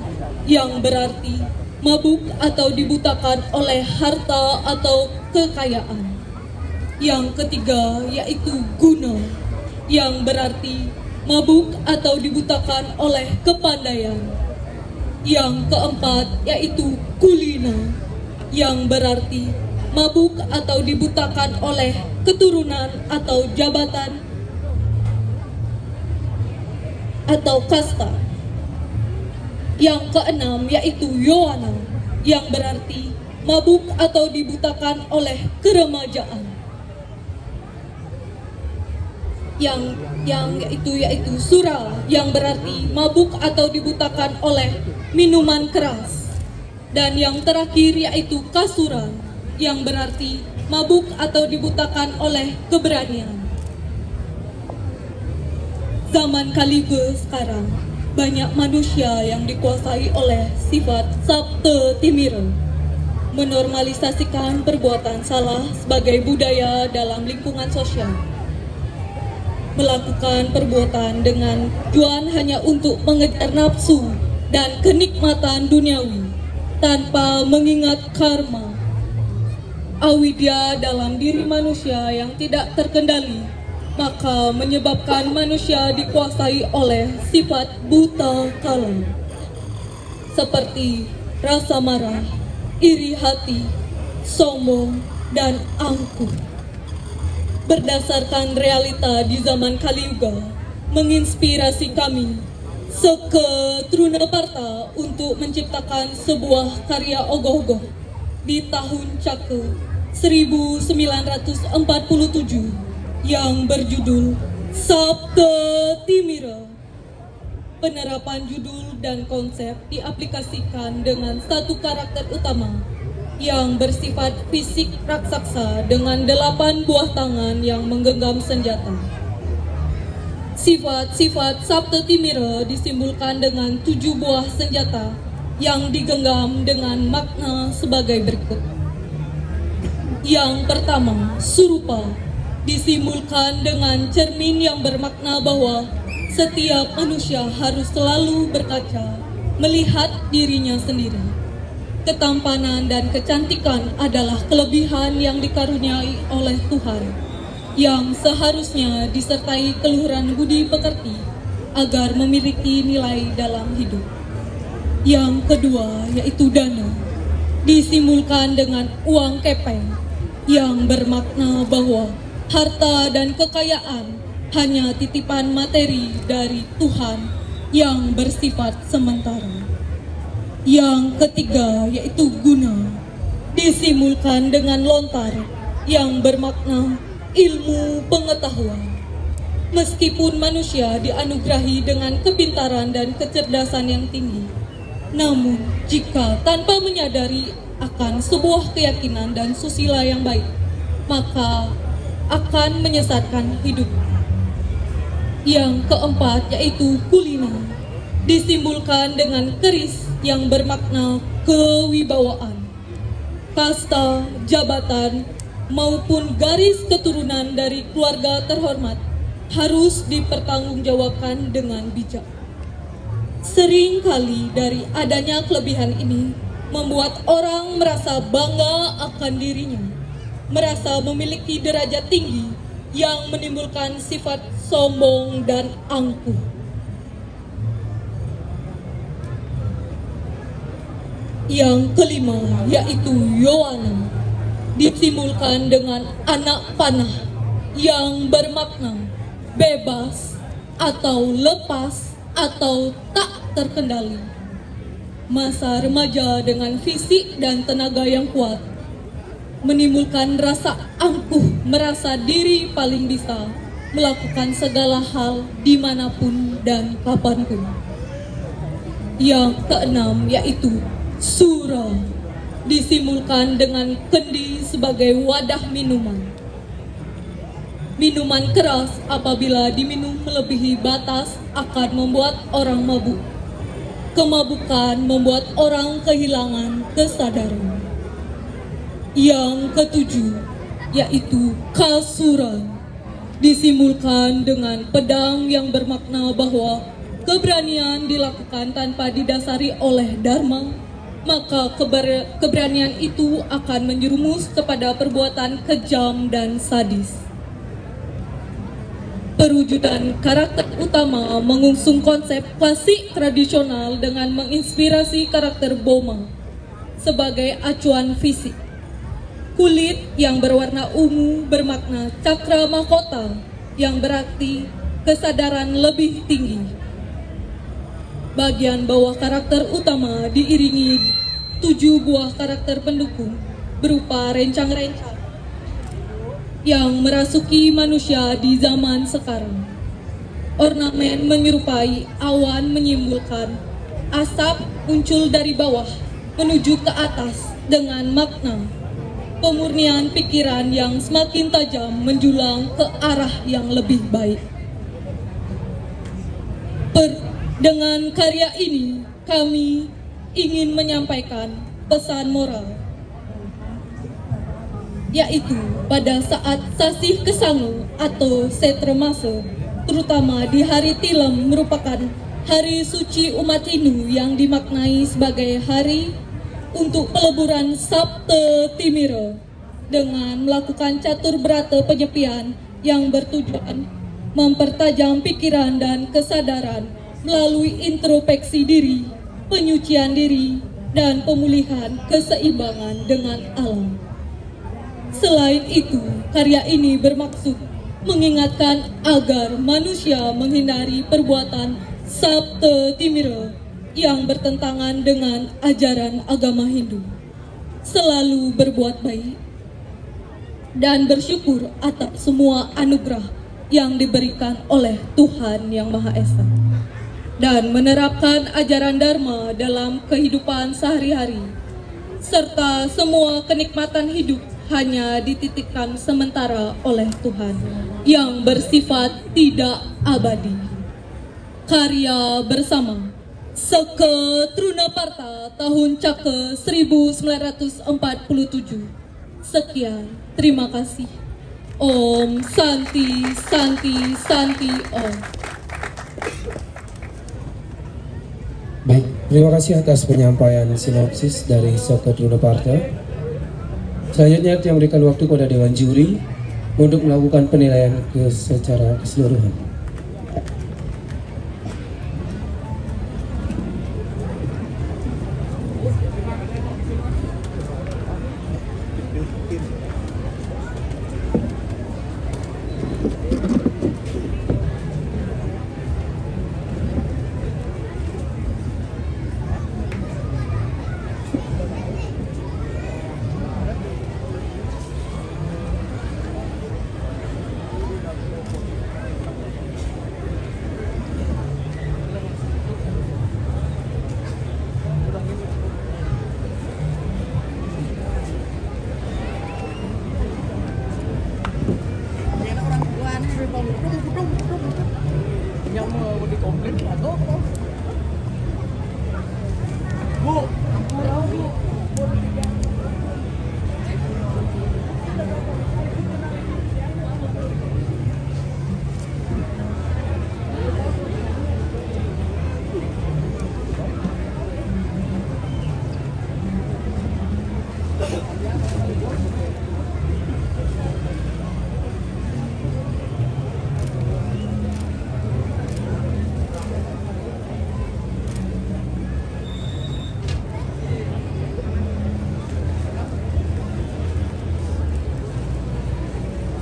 yang berarti mabuk atau dibutakan oleh harta atau kekayaan. Yang ketiga yaitu guna yang berarti mabuk atau dibutakan oleh kepandaian. Yang keempat yaitu kulina yang berarti mabuk atau dibutakan oleh keturunan atau jabatan atau kasta. Yang keenam yaitu yowana yang berarti mabuk atau dibutakan oleh keremajaan. Yang yaitu sura yang berarti mabuk atau dibutakan oleh minuman keras. Dan yang terakhir yaitu kasuran yang berarti mabuk atau dibutakan oleh keberanian. Zaman Kaliga sekarang banyak manusia yang dikuasai oleh sifat Sabta Timira, menormalisasikan perbuatan salah sebagai budaya dalam lingkungan sosial, melakukan perbuatan dengan tujuan hanya untuk mengejar nafsu dan kenikmatan duniawi tanpa mengingat karma, awidya dalam diri manusia yang tidak terkendali, maka menyebabkan manusia dikuasai oleh sifat buta kala seperti rasa marah, iri hati, sombong, dan angkuh. Berdasarkan realita di zaman Kaliuga, menginspirasi kami Seke Trunaparta untuk menciptakan sebuah karya ogoh-ogoh di tahun Caka 1947 yang berjudul Sabta Timira. Penerapan judul dan konsep diaplikasikan dengan satu karakter utama yang bersifat fisik raksasa dengan 8 buah tangan yang menggenggam senjata. Sifat-sifat Sabta Timira disimbolkan dengan 7 buah senjata yang digenggam dengan makna sebagai berikut. Yang pertama, surupa disimbolkan dengan cermin yang bermakna bahwa setiap manusia harus selalu berkaca, melihat dirinya sendiri. Ketampanan dan kecantikan adalah kelebihan yang dikaruniai oleh Tuhan, yang seharusnya disertai keluhuran budi pekerti agar memiliki nilai dalam hidup. Yang kedua yaitu dana, disimbolkan dengan uang kepeng yang bermakna bahwa harta dan kekayaan hanya titipan materi dari Tuhan yang bersifat sementara. Yang ketiga yaitu guna, disimbolkan dengan lontar yang bermakna ilmu pengetahuan. Meskipun manusia dianugerahi dengan kepintaran dan kecerdasan yang tinggi, namun jika tanpa menyadari akan sebuah keyakinan dan susila yang baik, maka akan menyesatkan hidup. Yang keempat yaitu kulina, disimbolkan dengan keris yang bermakna kewibawaan, kasta, jabatan, maupun garis keturunan dari keluarga terhormat harus dipertanggungjawabkan dengan bijak. Seringkali dari adanya kelebihan ini membuat orang merasa bangga akan dirinya, merasa memiliki derajat tinggi yang menimbulkan sifat sombong dan angkuh. Yang kelima yaitu Yowana, ditimbulkan dengan anak panah yang bermakna bebas atau lepas atau tak terkendali. Masa remaja dengan fisik dan tenaga yang kuat menimbulkan rasa angkuh, merasa diri paling bisa melakukan segala hal dimanapun dan kapanpun. Yang keenam yaitu Sura, disimulkan dengan kendi sebagai wadah minuman. Minuman keras apabila diminum melebihi batas akan membuat orang mabuk. Kemabukan membuat orang kehilangan kesadaran. Yang ketujuh yaitu Kasura, disimulkan dengan pedang yang bermakna bahwa keberanian dilakukan tanpa didasari oleh dharma, maka keberanian itu akan menjerumus kepada perbuatan kejam dan sadis. Perwujudan karakter utama mengusung konsep klasik tradisional dengan menginspirasi karakter Boma sebagai acuan fisik. Kulit yang berwarna ungu bermakna cakra mahkota yang berarti kesadaran lebih tinggi. Bagian bawah karakter utama diiringi 7 buah karakter pendukung berupa rencang-rencang yang merasuki manusia di zaman sekarang. Ornamen menyerupai awan menyimpulkan asap muncul dari bawah menuju ke atas dengan makna pemurnian pikiran yang semakin tajam menjulang ke arah yang lebih baik. Dengan karya ini, kami ingin menyampaikan pesan moral, yaitu pada saat Sasih Kesangu atau Setremase, terutama di hari Tilem merupakan hari suci umat Hindu yang dimaknai sebagai hari untuk peleburan Sabte Timira dengan melakukan catur berata penyepian yang bertujuan mempertajam pikiran dan kesadaran melalui introspeksi diri, penyucian diri, dan pemulihan keseimbangan dengan alam. Selain itu, karya ini bermaksud mengingatkan agar manusia menghindari perbuatan Sabte Timira yang bertentangan dengan ajaran agama Hindu, selalu berbuat baik, dan bersyukur atas semua anugerah yang diberikan oleh Tuhan Yang Maha Esa, dan menerapkan ajaran Dharma dalam kehidupan sehari-hari, serta semua kenikmatan hidup hanya dititipkan sementara oleh Tuhan yang bersifat tidak abadi. Karya bersama Seke Trunaparta tahun Cake 1947. Sekian, terima kasih. Om Santi Santi Santi Om. Baik, terima kasih atas penyampaian sinopsis dari Seke Trunaparta. Selanjutnya yang memberikan waktu kepada Dewan Juri untuk melakukan penilaian secara keseluruhan.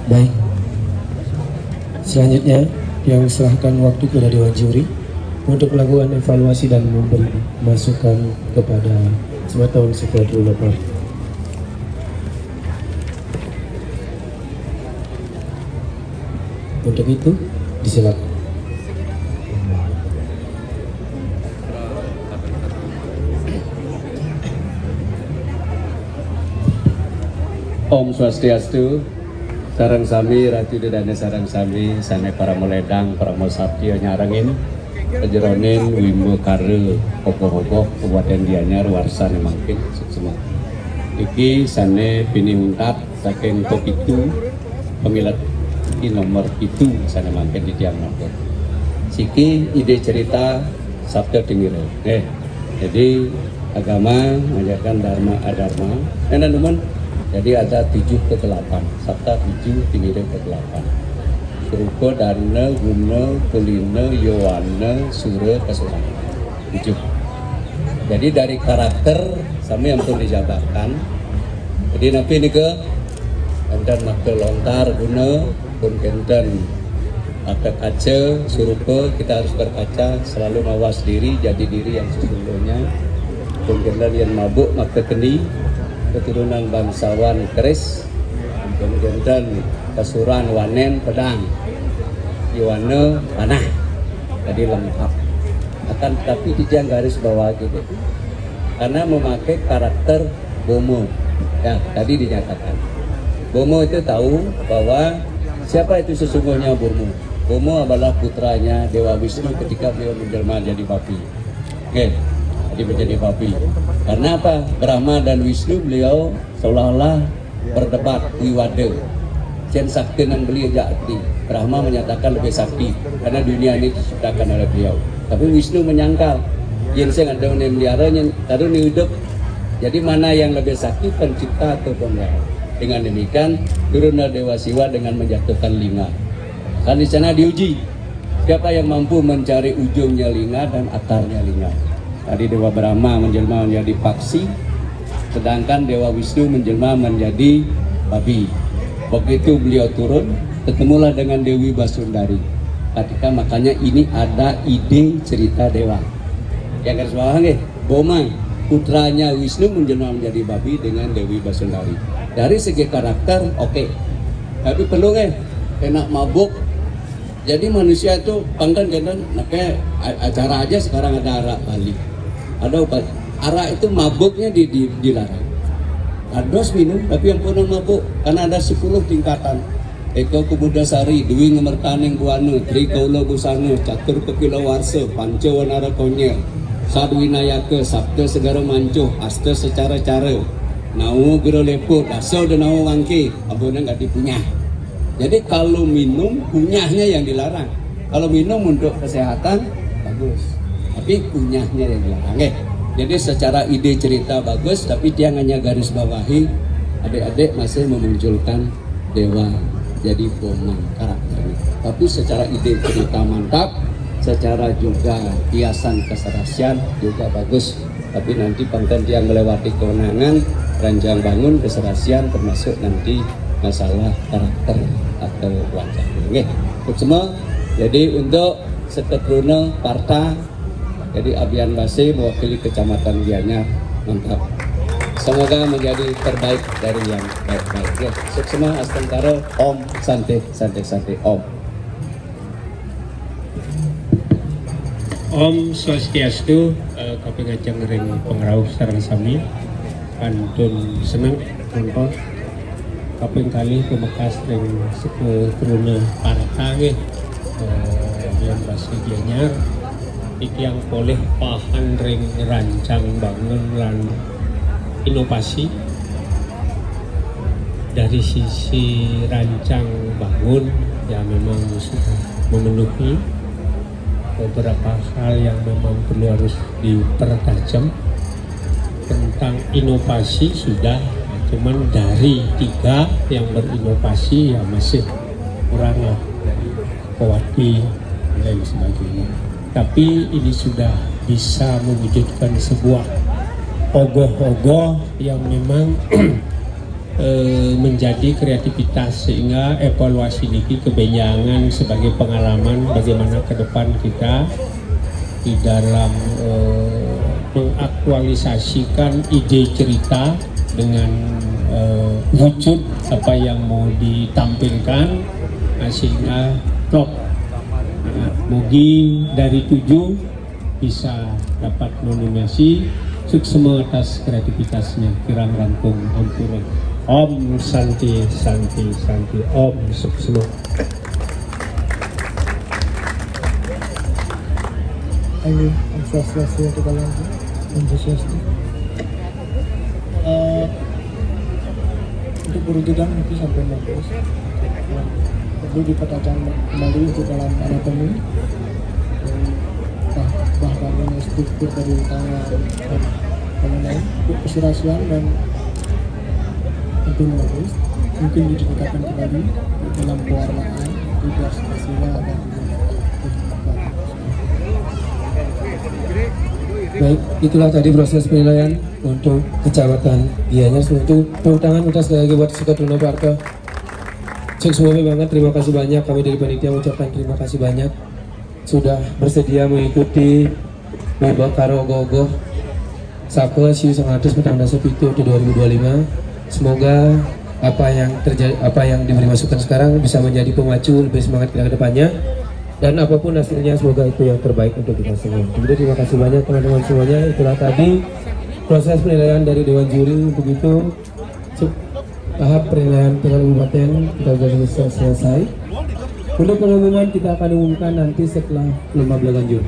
Baik. Selanjutnya yang serahkan waktu kepada Dewan Juri untuk melakukan evaluasi dan memberi masukan kepada Sematon Secretary Party. Untuk itu disilakan. Om Swastiastu, sarang sami ratu dedane sarang sami sane para meledang para mosabdi nyarangin kejeronin wimbo kare ogoh-ogoh kabupaten Gianyar warsan mangkin semua. Iki sane pini ungkap saking kopitu pemilat iki nomor itu sane mangkin di tiang nomor. Siki ide cerita sabda dengire. Jadi agama mengajarkan dharma adharma. Teman-teman, jadi ada 7 ke 8, sabda 7 tinggi ke 8. Surupa, Dharna, Guna, Kulina, Yowana, Sura, Kesuran. 7. Jadi dari karakter sama yang pun dijabarkan. Jadi nabi ini ke enten maka lontar guna pun kenten maka kaca surupa, kita harus berkaca selalu mawas diri jadi diri yang sesungguhnya. Pun kenten yang mabuk maka keni keturunan bangsawan keris, kemudian kesuran wanen pedang, Yowana panah, jadi lengkap. Akan tapi dijang garis bawah gitu, karena memakai karakter Bomo. Ya tadi dinyatakan Bomo itu tahu bahwa siapa itu sesungguhnya Bomo. Bomo adalah putranya Dewa Wisnu ketika beliau menjelma jadi babi. Oke. Menjadi babi. Karena apa? Brahma dan Wisnu beliau seolah-olah berdebat wiwade. Cen sakti dan beliau jakti. Brahma menyatakan lebih sakti karena dunia ini diciptakan oleh beliau. Tapi Wisnu menyangkal. Yang saya ada yang melihara, yang taruh ni hidup. Jadi mana yang lebih sakti, pencipta atau pemelihara? Dengan demikian turunlah Dewa Siwa dengan menjatuhkan linga. Kan di sana diuji. Siapa yang mampu mencari ujungnya linga dan akarnya linga? Tadi Dewa Brahma menjelma menjadi paksi, sedangkan Dewa Wisnu menjelma menjadi babi. Begitu beliau turun, ketemulah dengan Dewi Basundari. Ketika makanya ini ada ide cerita dewa. Yang garis bawah nih, Boma, putranya Wisnu menjelma menjadi babi dengan Dewi Basundari. Dari segi karakter, oke. Tapi perlu enak mabuk. Jadi manusia itu pangkan kayak acara aja sekarang ada arak Bali. Ada obat arak itu mabuknya dilarang. Ados minum tapi yang pernah mabuk karena ada 10 tingkatan. Eko Kumudasari, Dwi Ngemertaning Buana, Tri Kaula Busana, Catur Kepila Warsa, Panca Wanara Konyer, Sadwinayaka, Sabda Segara Mancuh, Asta Secara Cara, Nau Gero Lepo, Dasau dan Nau Wangke, abona nggak dipunyah. Jadi kalau minum punyahnya yang dilarang. Kalau minum untuk kesehatan bagus. Tapi punyahnya yang dilarang. Jadi secara ide cerita bagus, tapi dia hanya garis bawahi adik-adik masih memunculkan dewa jadi Boma karakternya. Tapi secara ide cerita mantap, secara juga hiasan keserasian juga bagus. Tapi nanti konten dia melewati kewenangan, ranjang bangun keserasian termasuk nanti masalah karakter atau wajah. Oke, semua. Jadi untuk Seketruna Parta, jadi Abian Base mewakili Kecamatan Gianyar, mantap. Semoga menjadi terbaik dari yang baik-baik. Ya, semua astantara Om Sante Om. Om Swastiastu, kapingajeng ring pengrauh sareng sami pantun seneng nonton kaping kali pemekas ring Seketruna Parta nggih Abian Base Gianyar iki yang boleh pahan ring rancang bangun lan inovasi. Dari sisi rancang bangun ya memang sudah memenuhi beberapa hal yang memang perlu harus dipertajam. Tentang inovasi sudah, cuman dari 3 yang berinovasi ya masih kurang lah, dari Kowati dan lain sebagainya. Tapi ini sudah bisa mewujudkan sebuah ogoh-ogoh yang memang menjadi kreativitas, sehingga evaluasi ini kebenyangan sebagai pengalaman bagaimana ke depan kita di dalam mengaktualisasikan ide cerita dengan wujud apa yang mau ditampilkan, sehingga top. Mugi dari 7 bisa dapat nominasi. Sukses atas kreativitasnya, kirang rampung ampura. Om Santi Santi Santi Om Sukses. Ayo, Om Swastiastu untuk kalian. Om Swastiastu. Untuk perwujudan mungkin sampai 14. Perlu dipetakan kembali untuk dalam anatomi, bahkan ini struktur dari tangan mengenai keserasian dan tentu bagus. Mungkin ditingkatkan kembali dalam pewarnaan, juga hasilnya dan Baik, itulah tadi proses penilaian untuk Kecamatan Gianyar. Untuk tepuk tangan kita sekali lagi buat Sukatuna Parka. Semuanya banget, terima kasih banyak. Kami dari panitia mengucapkan terima kasih banyak sudah bersedia mengikuti Boba Karo Gogo Sapa Siu 100 Petang Dasa Pitu 2025. Semoga apa yang terjadi, apa yang diberi masukan sekarang bisa menjadi pemacu lebih semangat kita ke depannya, dan apapun hasilnya semoga itu yang terbaik untuk kita semua. Jadi terima kasih banyak teman-teman semuanya. Itulah tadi proses penilaian dari Dewan Juri. Untuk itu tahap penilaian tingkat kabupaten kita sudah selesai. Untuk pengumuman kita akan umumkan nanti setelah lomba belakangan juri.